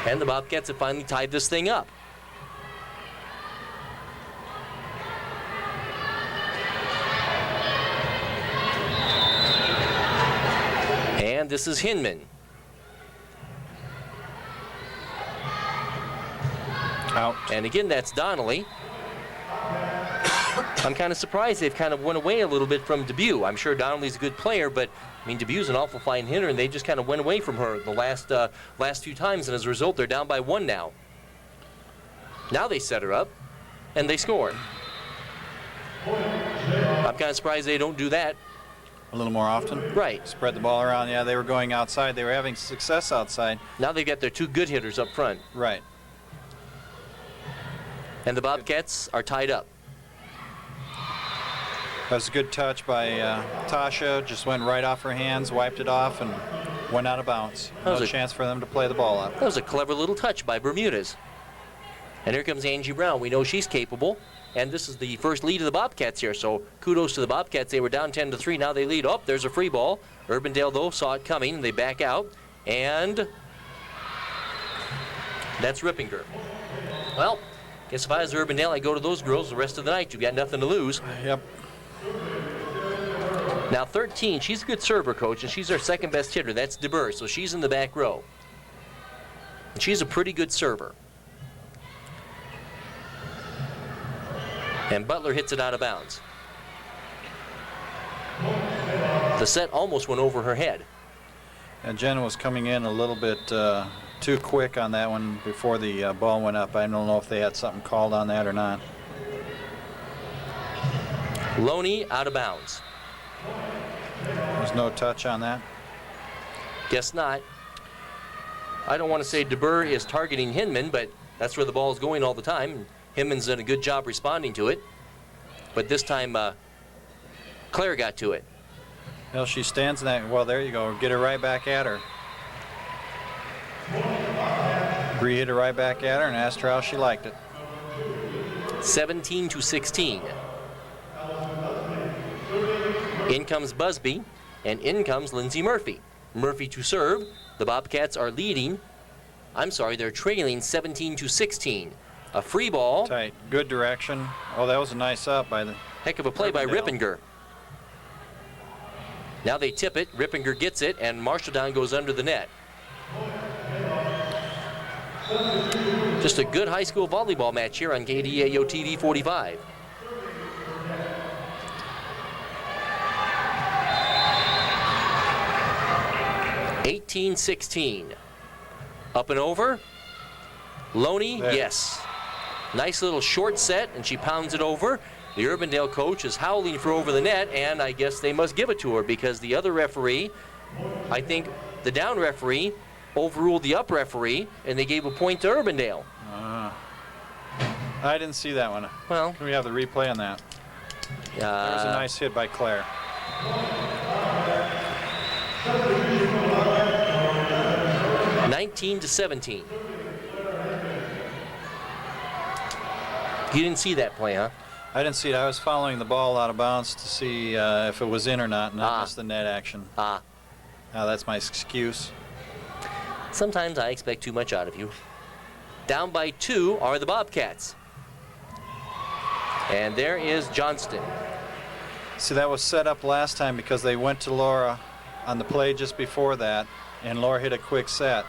And the Bobcats have finally tied this thing up. And this is Hinman. Out. And again, that's Donnelly. I'm kind of surprised they've kind of went away a little bit from Debut. I'm sure Donnelly's a good player, but I mean, Debue's an awful fine hitter, and they just kind of went away from her the last few times, and as a result, they're down by 1 now. Now they set her up, and they score. I'm kind of surprised they don't do that. A little more often. Right. Spread the ball around. Yeah, they were going outside. They were having success outside. Now they've got their 2 good hitters up front. Right. And the Bobcats are tied up. That was a good touch by Tasha. Just went right off her hands, wiped it off, and went out of bounds. No chance for them to play the ball up. That was a clever little touch by Bermudez. And here comes Angie Brown. We know she's capable. And this is the first lead of the Bobcats here, so kudos to the Bobcats. They were down 10-3. Now they lead. Oh, there's a free ball. Urbandale, though, saw it coming, and they back out. And that's Rippinger. Well, guess if I was Urbandale, I'd go to those girls the rest of the night. You've got nothing to lose. Yep. Now 13, she's a good server, coach, and she's our second best hitter. That's DeBurr, so she's in the back row. And she's a pretty good server. And Butler hits it out of bounds. The set almost went over her head. And Jenna was coming in a little bit too quick on that one before the ball went up. I don't know if they had something called on that or not. Loney out of bounds. There's no touch on that. Guess not. I don't want to say DeBurr is targeting Hinman, but that's where the ball is going all the time. Hinman's done a good job responding to it. But this time, Claire got to it. Well, she stands in that. Well, there you go. Get her right back at her. Bree hit her right back at her and asked her how she liked it. 17-16. In comes Busby. and in comes Lindsay Murphy. Murphy to serve. The Bobcats are leading. I'm sorry, they're trailing 17-16. A free ball. Tight. Good direction. Oh, that was a nice up by the... Heck of a play by Urbandale. Rippinger. Now they tip it. Rippinger gets it, and Marshalltown goes under the net. Just a good high school volleyball match here on KDAO TV 45. (18-16). Up and over. Loney, There. yes. Nice little short set, and she pounds it over. The Urbandale coach is howling for over the net, and I guess they must give it to her because the other referee, I think the down referee, overruled the up referee, and they gave a point to Urbandale. I didn't see that one. Well, Can we have the replay on that? There's a nice hit by Claire. 19-17. You didn't see that play, huh? I didn't see it. I was following the ball out of bounds to see if it was in or not, and I missed the net action. That's my excuse. Sometimes I expect too much out of you. Down by 2 are the Bobcats. And there is Johnston. See, that was set up last time because they went to Laura on the play just before that, and Laura hit a quick set.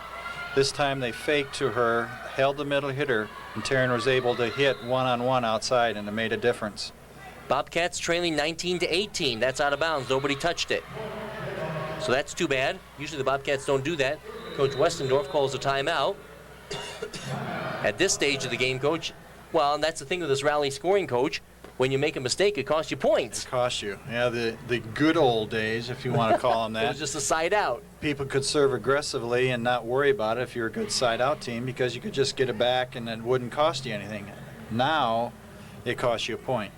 This time they faked to her, held the middle hitter, and Taryn was able to hit one-on-one outside, and it made a difference. Bobcats trailing 19-18. That's out of bounds. Nobody touched it. So that's too bad. Usually the Bobcats don't do that. Coach Westendorf calls a timeout. At this stage of the game, Coach, well, and that's the thing with this rally scoring coach. When you make a mistake, it costs you points. It costs you. Yeah, the good old days, if you want to call them that. It was just a side out. People could serve aggressively and not worry about it if you're a good side-out team because you could just get it back and it wouldn't cost you anything. Now, it costs you a point.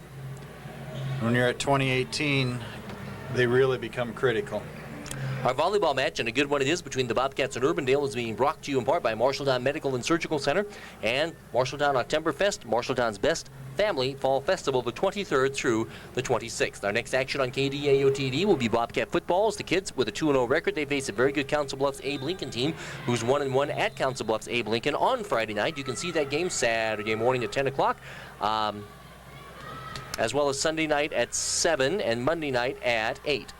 When you're at 2018, they really become critical. Our volleyball match, and a good one it is, between the Bobcats and Urbandale is being brought to you in part by Marshalltown Medical and Surgical Center and Marshalltown Oktoberfest, Marshalltown's best family fall festival, the 23rd through the 26th. Our next action on KDAO TV will be Bobcat football. As the kids with a 2-0 record, they face a very good Council Bluffs Abe Lincoln team who's 1-1 at Council Bluffs Abe Lincoln on Friday night. You can see that game Saturday morning at 10 o'clock. As well as Sunday night at 7 and Monday night at 8.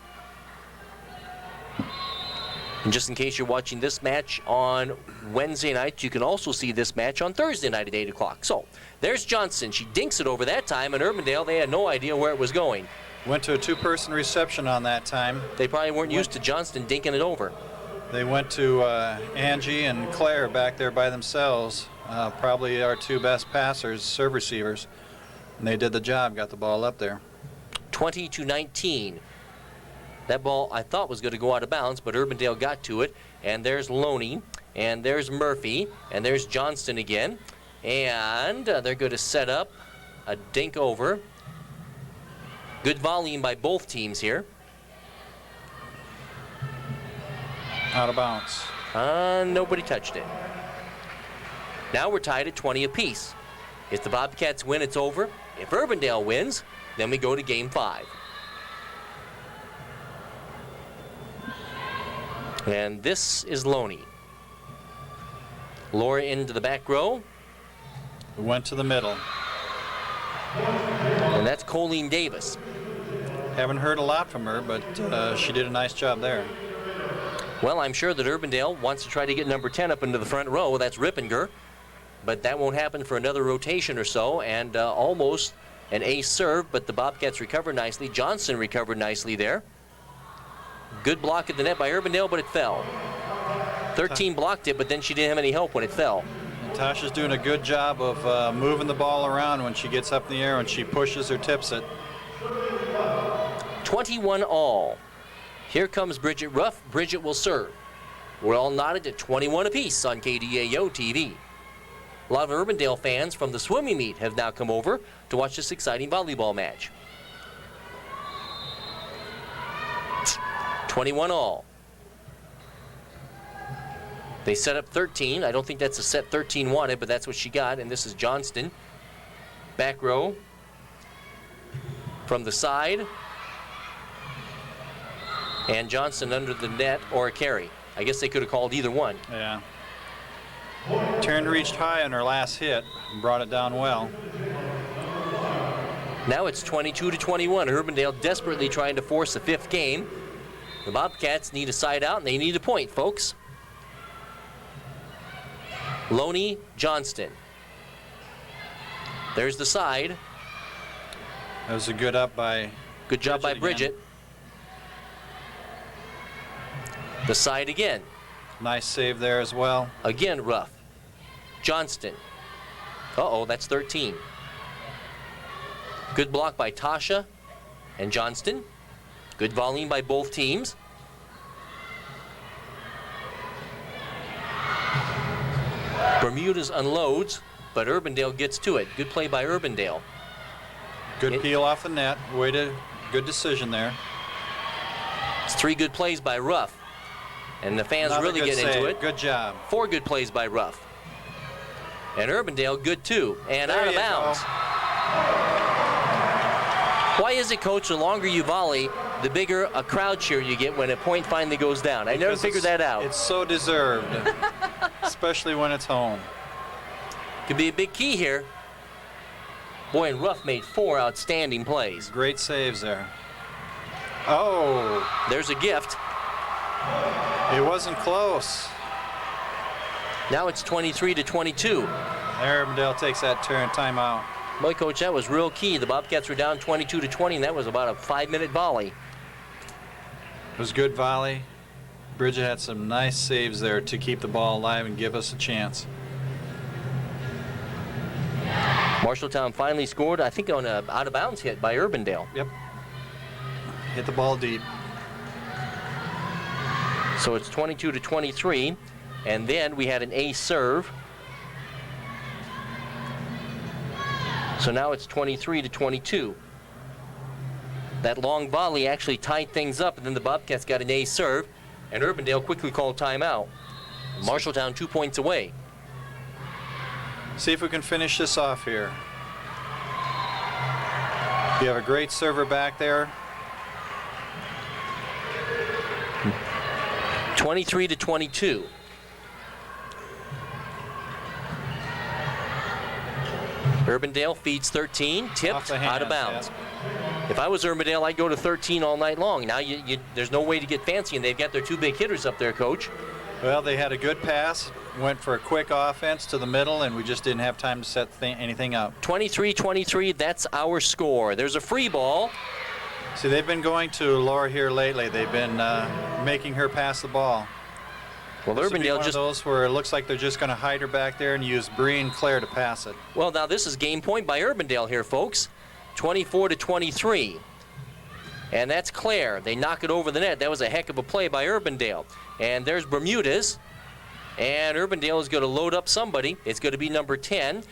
And just in case you're watching this match on Wednesday night, you can also see this match on Thursday night at 8 o'clock. So there's Johnson. She dinks it over that time, and Urbandale, they had no idea where it was going. Went to a two-person reception on that time. They probably weren't used to Johnston dinking it over. They went to Angie and Claire back there by themselves, probably our two best passers, serve receivers. And they did the job, got the ball up there. 20-19. That ball I thought was going to go out of bounds, but Urbandale got to it. And there's Loney, and there's Murphy, and there's Johnston again. And they're going to set up a dink over. Good volume by both teams here. Out of bounds. Nobody touched it. Now we're tied at 20 apiece. If the Bobcats win, it's over. If Urbandale wins, then we go to game 5. And this is Loney. Laura into the back row. Went to the middle. And that's Colleen Davis. Haven't heard a lot from her, but she did a nice job there. Well, I'm sure that Urbandale wants to try to get number 10 up into the front row. That's Rippinger. But that won't happen for another rotation or so. And almost an ace serve, but the Bobcats recovered nicely. Johnson recovered nicely there. Good block at the net by Urbandale, but it fell. 13 blocked it, but then she didn't have any help when it fell. Tasha's doing a good job of moving the ball around when she gets up in the air and she pushes or tips it. 21 all. Here comes Bridget Ruff. Bridget will serve. We're all knotted at 21 apiece on KDAO TV. A lot of Urbandale fans from the swimming meet have now come over to watch this exciting volleyball match. 21 all. They set up 13. I don't think that's a set 13 wanted, but that's what she got. And this is Johnston. Back row. From the side. and Johnston under the net or a carry. I guess they could have called either one. Yeah. Turned reached high on her last hit and brought it down well. Now it's 22-21. Urbandale desperately trying to force the 5th game. The Bobcats need a side out, and they need a point, folks. Loney, Johnston. There's the side. That was a good up by Good job by Bridget. The side again. Nice save there as well. Again, rough. Johnston. Uh-oh, that's 13. Good block by Tasha and Johnston. Good volleying by both teams. Bermudez unloads, but Urbandale gets to it. Good play by Urbandale. Good peel off the net. Good decision there. It's 3 good plays by Ruff. And the fans Another really good get save. into it. Good job. 4 good plays by Ruff. And Urbandale good too. And There out of you bounds. go. Why is it, Coach, the longer you volley, the bigger a crowd cheer you get when a point finally goes down? I never figured that out. It's so deserved, especially when it's home. Could be a big key here. Boy, and Ruff made 4 outstanding plays. Great saves there. Oh, There's a gift. it wasn't close. Now it's 23-22. Urbandale takes that timeout. Boy, Coach, that was real key. The Bobcats were down 22-20, and that was about a 5-minute volley. It was good volley. Bridget had some nice saves there to keep the ball alive and give us a chance. Marshalltown finally scored, I think, on an out-of-bounds hit by Urbandale. Yep. Hit the ball deep. So it's 22-23, and then we had an ace serve. So now it's 23-22. That long volley actually tied things up, and then the Bobcats got an ace serve, and Urbandale quickly called timeout. Marshalltown 2 points away. See if we can finish this off here. You have a great server back there. 23-22. Urbandale feeds 13, tipped, out of bounds. Yeah. If I was Urbandale, I'd go to 13 all night long. Now there's no way to get fancy, and they've got their 2 big hitters up there, Coach. Well, they had a good pass, went for a quick offense to the middle, and we just didn't have time to set anything up. 23-23, that's our score. There's a free ball. See, they've been going to Laura here lately. They've been making her pass the ball. Well, This would be Urbandale one of just... those where it looks like they're just going to hide her back there and use Bree and Claire to pass it. Well, now this is game point by Urbandale here, folks. 24-23. And that's Claire. They knock it over the net. That was a heck of a play by Urbandale. And there's Bermudez. And Urbandale is going to load up somebody. It's going to be number 10. And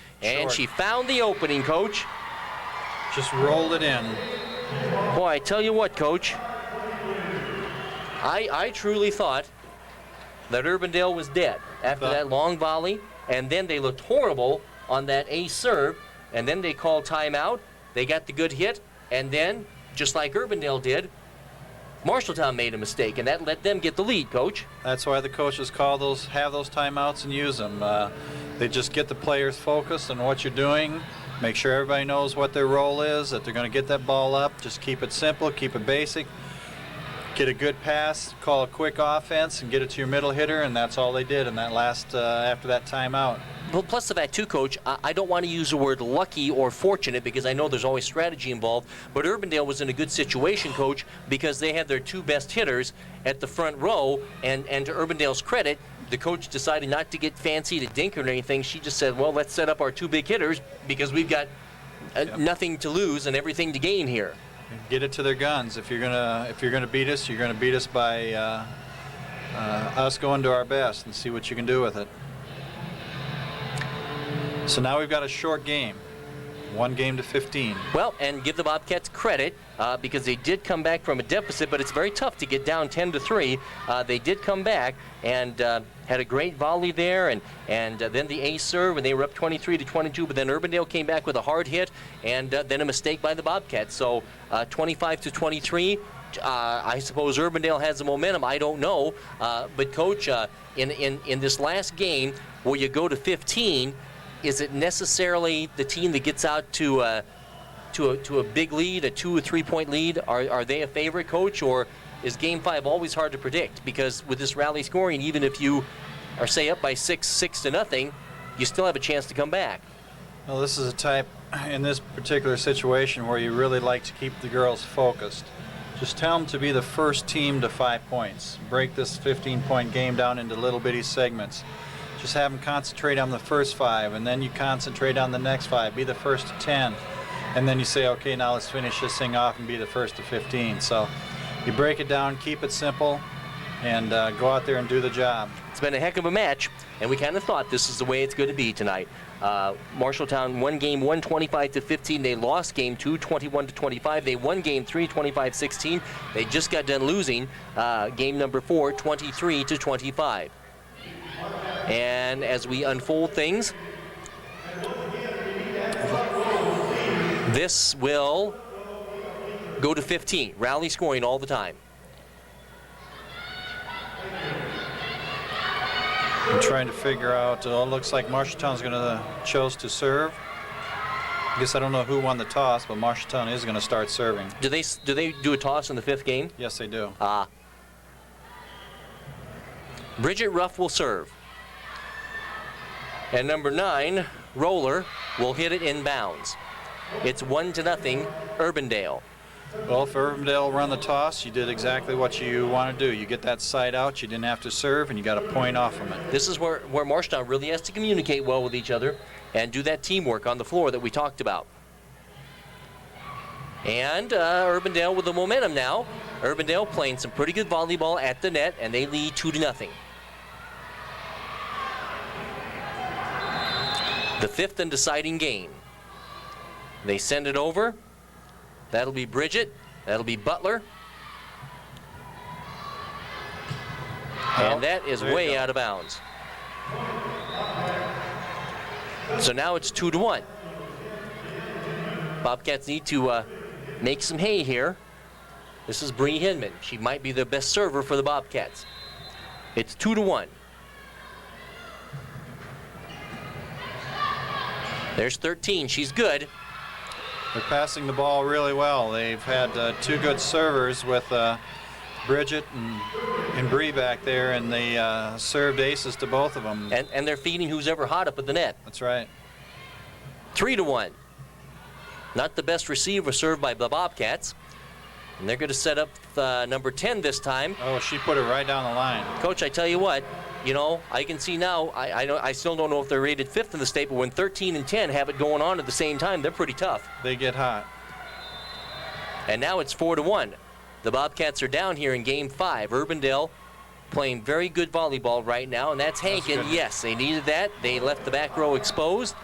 Short. she found the opening, Coach. Just rolled it in. Boy, I tell you what, Coach. I truly thought that Urbandale was dead after that long volley. And then they looked horrible on that ace serve. And then they called timeout. They got the good hit. And then, just like Urbandale did, Marshalltown made a mistake, and that let them get the lead, Coach. That's why the coaches have those timeouts and use them. They just get the players focused on what you're doing, make sure everybody knows what their role is, that they're going to get that ball up. Just keep it simple, keep it basic, get a good pass, call a quick offense, and get it to your middle hitter, and that's all they did in that last after that timeout. Well, plus the fact, too, Coach, I don't want to use the word lucky or fortunate because I know there's always strategy involved, but Urbandale was in a good situation, Coach, because they had their 2 best hitters at the front row, and to Urbandale's credit, the coach decided not to get fancy to dink or anything. She just said, well, let's set up our 2 big hitters because we've got nothing to lose and everything to gain here. Get it to their guns. If you're gonna beat us, you're gonna beat us by us going to our best and see what you can do with it. So now we've got a short game, 1 game to 15. Well, and give the Bobcats credit because they did come back from a deficit, but it's very tough to get down 10-3. They did come back and had a great volley there, and then the ace serve, and they were up 23-22. But then Urbandale came back with a hard hit, and then a mistake by the Bobcats. So 25-23. I suppose Urbandale has the momentum. I don't know. But, Coach, in this last game where you go to 15, is it necessarily the team that gets out to a big lead, a 2 or 3 point lead? Are they a favorite, Coach, or is Game 5 always hard to predict? Because with this rally scoring, even if you are, say, up by 6-0, you still have a chance to come back. Well, this is a type, in this particular situation, where you really like to keep the girls focused. Just tell them to be the first team to 5 points. Break this 15-point game down into little bitty segments. Just have them concentrate on the first 5, and then you concentrate on the next 5. Be the first to 10, and then you say, okay, now let's finish this thing off and be the first to 15. So you break it down, keep it simple, and go out there and do the job. It's been a heck of a match, and we kind of thought this is the way it's going to be tonight. Marshalltown won game 1, 25-15. They lost game 2, 21-25. They won game 3, 25-16. They just got done losing game number 4, 23-25. And as we unfold things, this will go to 15. Rally scoring all the time. I'm trying to figure out, it looks like Marshalltown's going to chose to serve. I guess I don't know who won the toss, but Marshalltown is going to start serving. Do they do a toss in the 5th game? Yes, they do. Bridget Ruff will serve. And number 9, Roller, will hit it inbounds. It's 1-0, Urbandale. Well, if Urbandale run the toss, you did exactly what you want to do. You get that side out, you didn't have to serve, and you got a point off from it. This is where Marshalltown really has to communicate well with each other and do that teamwork on the floor that we talked about. And Urbandale with the momentum now. Urbandale playing some pretty good volleyball at the net, and they lead 2-0. The 5th and deciding game. They send it over. That'll be Bridget. That'll be Butler. And that is way out of bounds. So now it's 2-1. Bobcats need to make some hay here. This is Bree Hinman. She might be the best server for the Bobcats. It's 2-1. There's 13. She's good. They're passing the ball really well. They've had 2 good servers with Bridget and Bree back there, and they served aces to both of them. And they're feeding who's ever hot up at the net. That's right. 3-1. Not the best receiver served by the Bobcats. And they're going to set up number 10 this time. Oh, she put it right down the line. Coach, I tell you what, you know, I can see now, I still don't know if they're rated 5th in the state, but when 13 and 10 have it going on at the same time, they're pretty tough. They get hot. And now it's 4-1. The Bobcats are down here in game 5. Urbandale playing very good volleyball right now, and that's Hankin. Yes, they needed that. They left the back row exposed.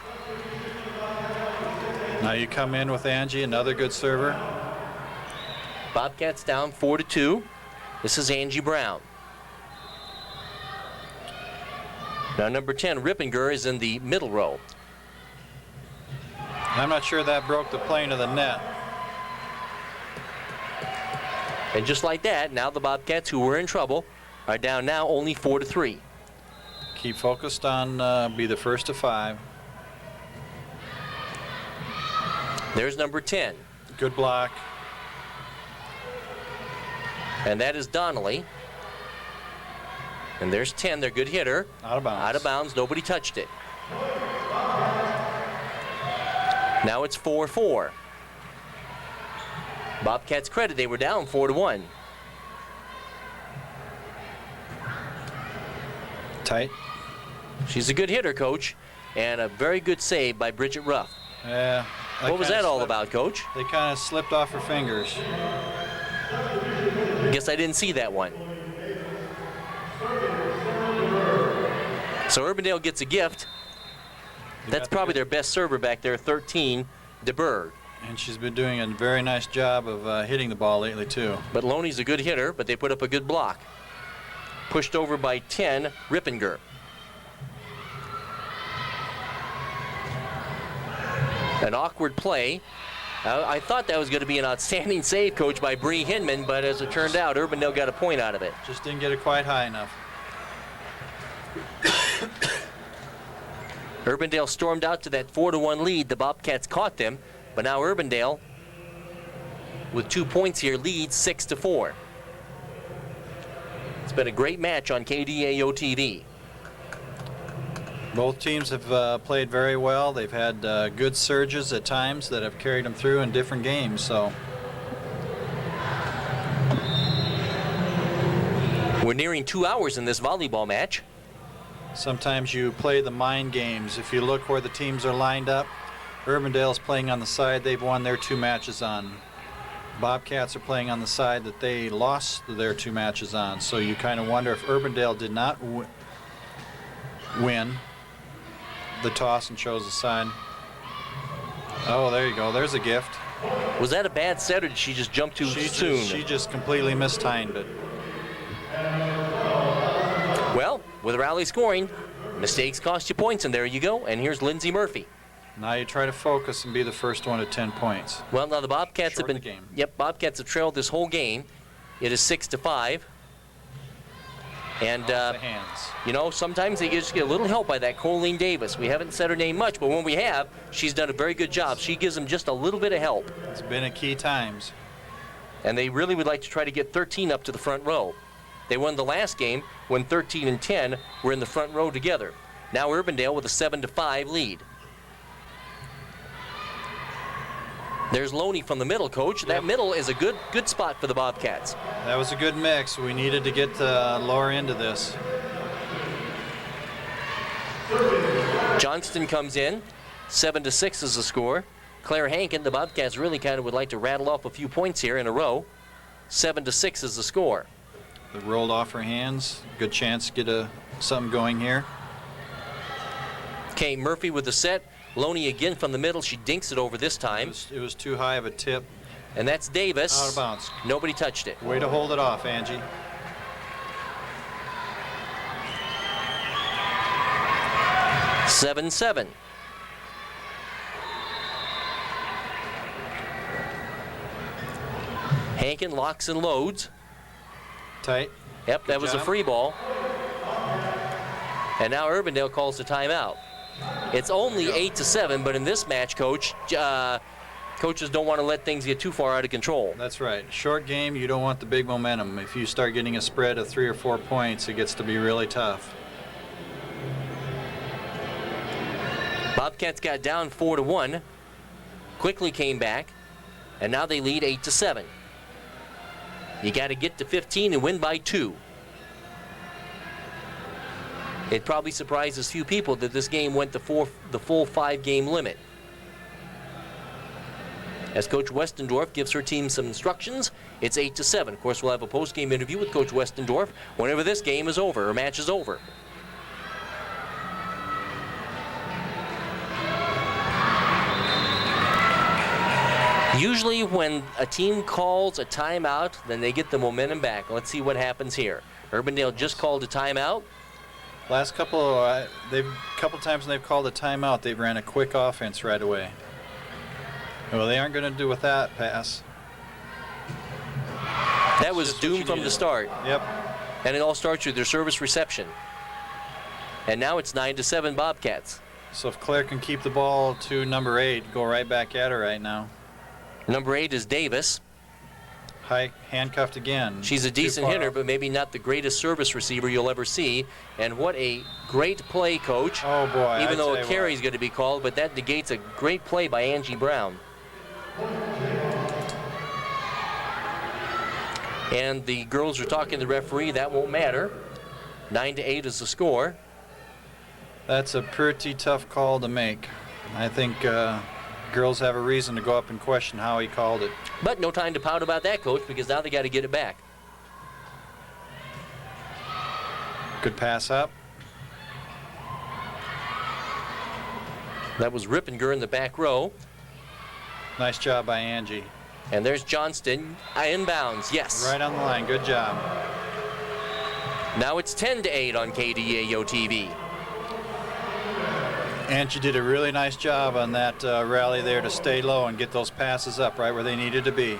Now you come in with Angie, another good server. Bobcats down 4-2. This is Angie Brown. Now number 10, Rippinger, is in the middle row. I'm not sure that broke the plane of the net. And just like that, now the Bobcats, who were in trouble, are down now only 4-3. Keep focused on be the first to 5. There's number 10. Good block. And that is Donnelly. And there's 10, their good hitter. Out of bounds. Out of bounds, nobody touched it. Now it's 4-4. Bobcats credit, they were down 4-1. Tight. She's a good hitter, Coach, and a very good save by Bridget Ruff. Yeah. What was that all about, Coach? They kind of slipped off her fingers. Guess I didn't see that one. So Urbandale gets a gift. That's probably their best server back there, 13, DeBerg. And she's been doing a very nice job of hitting the ball lately, too. But Loney's a good hitter, but they put up a good block. Pushed over by 10, Rippinger. An awkward play. I thought that was going to be an outstanding save, Coach, by Bree Hinman, but as it turned out, Urbandale got a point out of it. Just didn't get it quite high enough. Urbandale stormed out to that 4-1 lead. The Bobcats caught them, but now Urbandale, with 2 points here, leads 6-4. It's been a great match on KDAO TV. Both teams have played very well. They've had good surges at times that have carried them through in different games. So we're nearing 2 hours in this volleyball match. sometimes you play the mind games. If you look where the teams are lined up, Urbandale's playing on the side they've won their 2 matches on. Bobcats are playing on the side that they lost their 2 matches on. So you kind of wonder if Urbandale did not win the toss and chose the side. Oh, there you go. There's a gift. Was that a bad set, or did she just jump too soon? She just completely mistimed it. Well, with rally scoring, mistakes cost you points, and there you go. And here's Lindsay Murphy. Now you try to focus and be the first one at 10 points. Well, now the Bobcats have been. The game. Yep, Bobcats have trailed this whole game. It is 6-5. And the hands. you know, sometimes they just get a little help by that Colleen Davis. We haven't said her name much, but when we have, she's done a very good job. She gives them just a little bit of help. It's been at key times. And they really would like to try to get 13 up to the front row. They won the last game when 13 and 10 were in the front row together. Now Urbandale with a 7-5 lead. There's Loney from the middle, Coach. Yep. That middle is a good spot for the Bobcats. That was a good mix. We needed to get lower into this. Johnston comes in. 7-6 is the score. Claire Hankin, the Bobcats really kind of would like to rattle off a few points here in a row. 7-6 is the score. They rolled off her hands. Good chance to get something going here. Okay, Murphy with the set. Loney again from the middle. She dinks it over this time. It was too high of a tip. And that's Davis. Out of bounds. Nobody touched it. Way to hold it off, Angie. Seven. Hankin locks and loads. Tight. Yep, that was a free ball. And now Urbandale calls the timeout. It's only 8-7, but in this match, Coach, coaches don't want to let things get too far out of control. That's right. Short game, you don't want the big momentum. If you start getting a spread of 3 or 4 points, it gets to be really tough. Bobcats got down 4-1, quickly came back, and now they lead 8-7. You got to get to 15 and win by 2. It probably surprises few people that this game went the full 5-game limit. As Coach Westendorf gives her team some instructions, it's 8-7. Of course, we'll have a post-game interview with Coach Westendorf whenever this game is over, or match is over. Usually when a team calls a timeout, then they get the momentum back. Let's see what happens here. Urbandale just called a timeout. Last couple times when they've called a timeout, they've ran a quick offense right away. Well, they aren't going to do with that pass. That was doomed from the start. Yep. And it all starts with their service reception. And now it's 9-7 Bobcats. So if Claire can keep the ball to number 8, go right back at her right now. Number 8 is Davis. High handcuffed again. She's a decent hitter, but maybe not the greatest service receiver you'll ever see. And what a great play, Coach. Oh, boy. Even though a carry is going to be called, but that negates a great play by Angie Brown. And the girls are talking to the referee. That won't matter. 9-8 is the score. That's a pretty tough call to make. I think girls have a reason to go up and question how he called it. But no time to pout about that, Coach, because now they got to get it back. Good pass up. That was Rippinger in the back row. Nice job by Angie. And there's Johnston inbounds. Yes. Right on the line. Good job. Now it's 10-8 on KDAO TV. And you did a really nice job on that rally there to stay low and get those passes up right where they needed to be.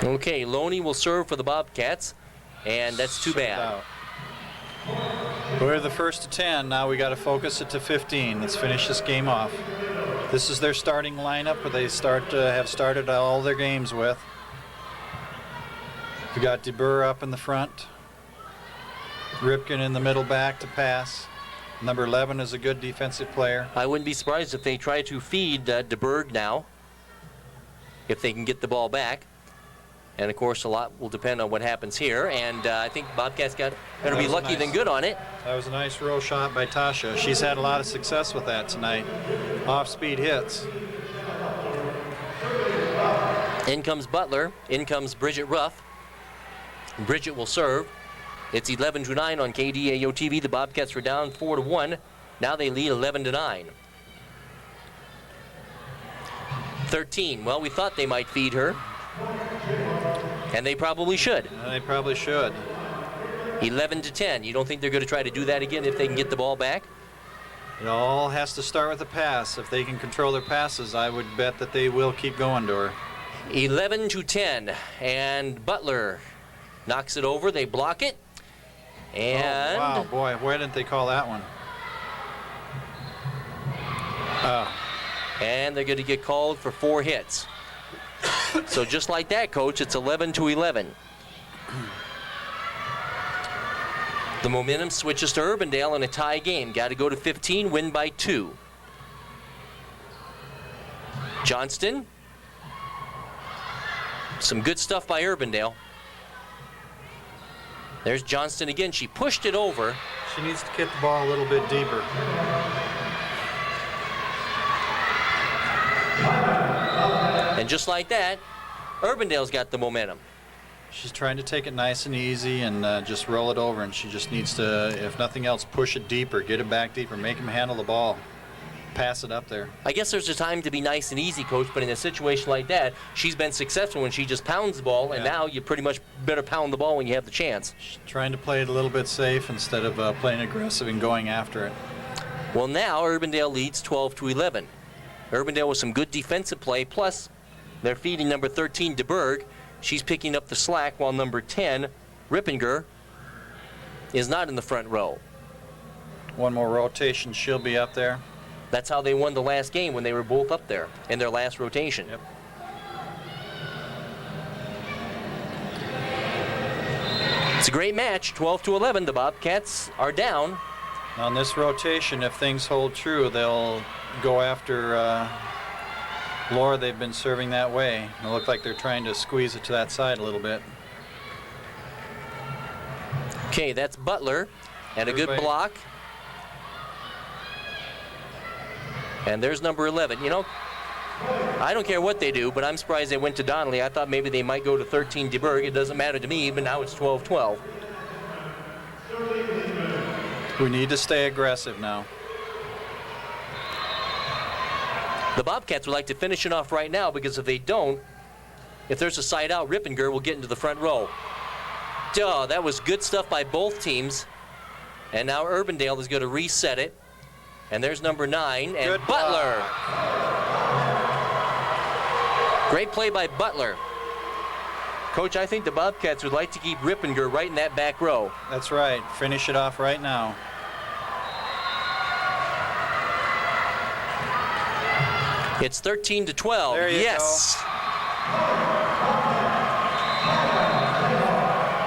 Okay, Loney will serve for the Bobcats, and that's too bad. We're the first to 10. Now we got to focus it to 15. Let's finish this game off. This is their starting lineup, where they have started all their games with. We got DeBur up in the front. Ripken in the middle back to pass. Number 11 is a good defensive player. I wouldn't be surprised if they try to feed DeBerg now, if they can get the ball back. And of course, a lot will depend on what happens here. And I think Bobcats better be lucky than good on it. That was a nice row shot by Tasha. She's had a lot of success with that tonight. Off-speed hits. In comes Butler. In comes Bridget Ruff. Bridget will serve. It's 11-9 on KDAO TV. The Bobcats were down 4-1. Now they lead 11-9. 13. Well, we thought they might feed her. And they probably should. They probably should. 11-10. You don't think they're going to try to do that again if they can get the ball back? It all has to start with the pass. If they can control their passes, I would bet that they will keep going to her. 11-10. And Butler knocks it over. They block it. And oh, wow, boy, why didn't they call that one? And they're going to get called for 4 hits. So just like that, Coach, it's 11-11. The momentum switches to Urbandale in a tie game. Got to go to 15, win by 2. Johnston. Some good stuff by Urbandale. There's Johnston again. She pushed it over. She needs to get the ball a little bit deeper. And just like that, Urbandale's got the momentum. She's trying to take it nice and easy and just roll it over, and she just needs to, if nothing else, push it deeper, get it back deeper, make him handle the ball, pass it up there. I guess there's a time to be nice and easy, Coach, but in a situation like that, she's been successful when she just pounds the ball, and now you pretty much better pound the ball when you have the chance. She's trying to play it a little bit safe instead of playing aggressive and going after it. Well, now Urbandale leads 12-11. Urbandale with some good defensive play, plus they're feeding number 13, DeBerg. She's picking up the slack, while number 10, Rippinger, is not in the front row. One more rotation, she'll be up there. That's how they won the last game, when they were both up there in their last rotation. Yep. It's a great match, 12-11. The Bobcats are down. On this rotation, if things hold true, they'll go after Laura. They've been serving that way. It looks like they're trying to squeeze it to that side a little bit. Okay, that's Butler, and a good block. And there's number 11. You know, I don't care what they do, but I'm surprised they went to Donnelly. I thought maybe they might go to 13 DeBerg. It doesn't matter to me, but now it's 12-12. We need to stay aggressive now. The Bobcats would like to finish it off right now, because if they don't, if there's a side out, Rippinger will get into the front row. Duh, that was good stuff by both teams. And now Urbandale is going to reset it. And there's number 9, and good Butler. Great play by Butler. Coach, I think the Bobcats would like to keep Rippinger right in that back row. That's right. Finish it off right now. It's 13-12. There you go.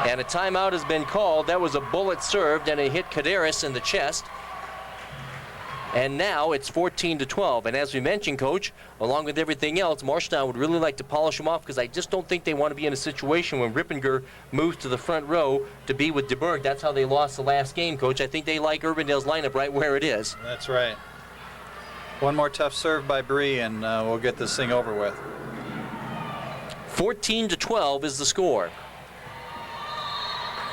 And a timeout has been called. That was a bullet served, and it hit Kaderis in the chest. And now it's 14-12. And as we mentioned, Coach, along with everything else, Marshalltown would really like to polish them off, because I just don't think they want to be in a situation when Rippinger moves to the front row to be with DeBerg. That's how they lost the last game, Coach. I think they like Urbandale's lineup right where it is. That's right. One more tough serve by Bree, and we'll get this thing over with. 14-12 is the score.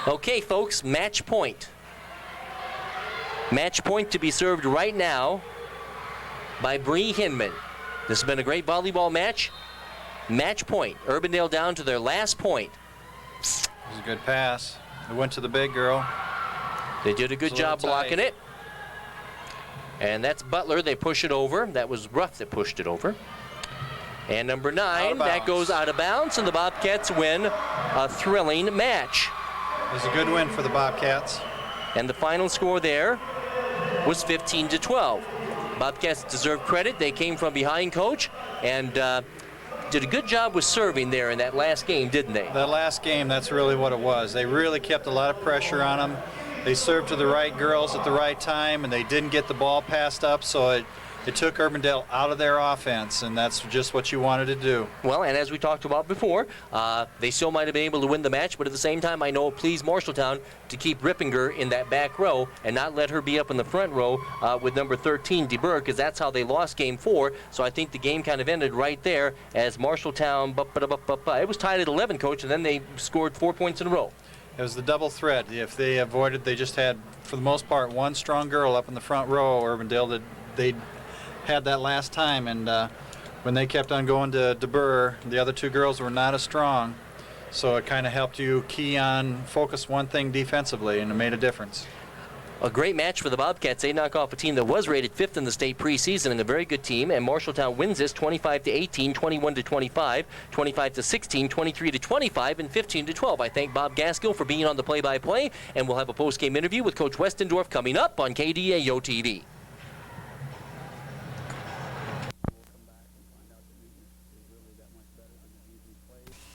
Okay, folks, match point. Match point to be served right now by Bree Hinman. This has been a great volleyball match. Match point. Urbandale down to their last point. It was a good pass. It went to the big girl. They did a good job blocking it. And that's Butler. They push it over. That was Ruff that pushed it over. And number 9, that goes out of bounds, and the Bobcats win a thrilling match. It was a good win for the Bobcats. And the final score there was 15-12. Bobcats deserve credit. They came from behind, Coach, and did a good job with serving there in that last game, didn't they? That last game, that's really what it was. They really kept a lot of pressure on them. They served to the right girls at the right time, and they didn't get the ball passed up, so it took Urbandale out of their offense, and that's just what you wanted to do. Well, and as we talked about before, they still might have been able to win the match, but at the same time, I know it pleased Marshalltown to keep Rippinger in that back row and not let her be up in the front row with number 13, DeBurr, because that's how they lost Game 4. So I think the game kind of ended right there as Marshalltown, it was tied at 11, Coach, and then they scored 4 points in a row. It was the double threat. If they avoided, they just had, for the most part, one strong girl up in the front row, Urbandale, that they had that last time, and when they kept on going to DeBurr, the other 2 girls were not as strong, so it kind of helped you focus one thing defensively, and it made a difference. A great match for the Bobcats. They knock off a team that was rated 5th in the state preseason and a very good team, and Marshalltown wins this 25-18, 21-25, 25-16, 23-25, and 15-12. I thank Bob Gaskill for being on the play-by-play, and we'll have a post-game interview with Coach Westendorf coming up on KDAO TV.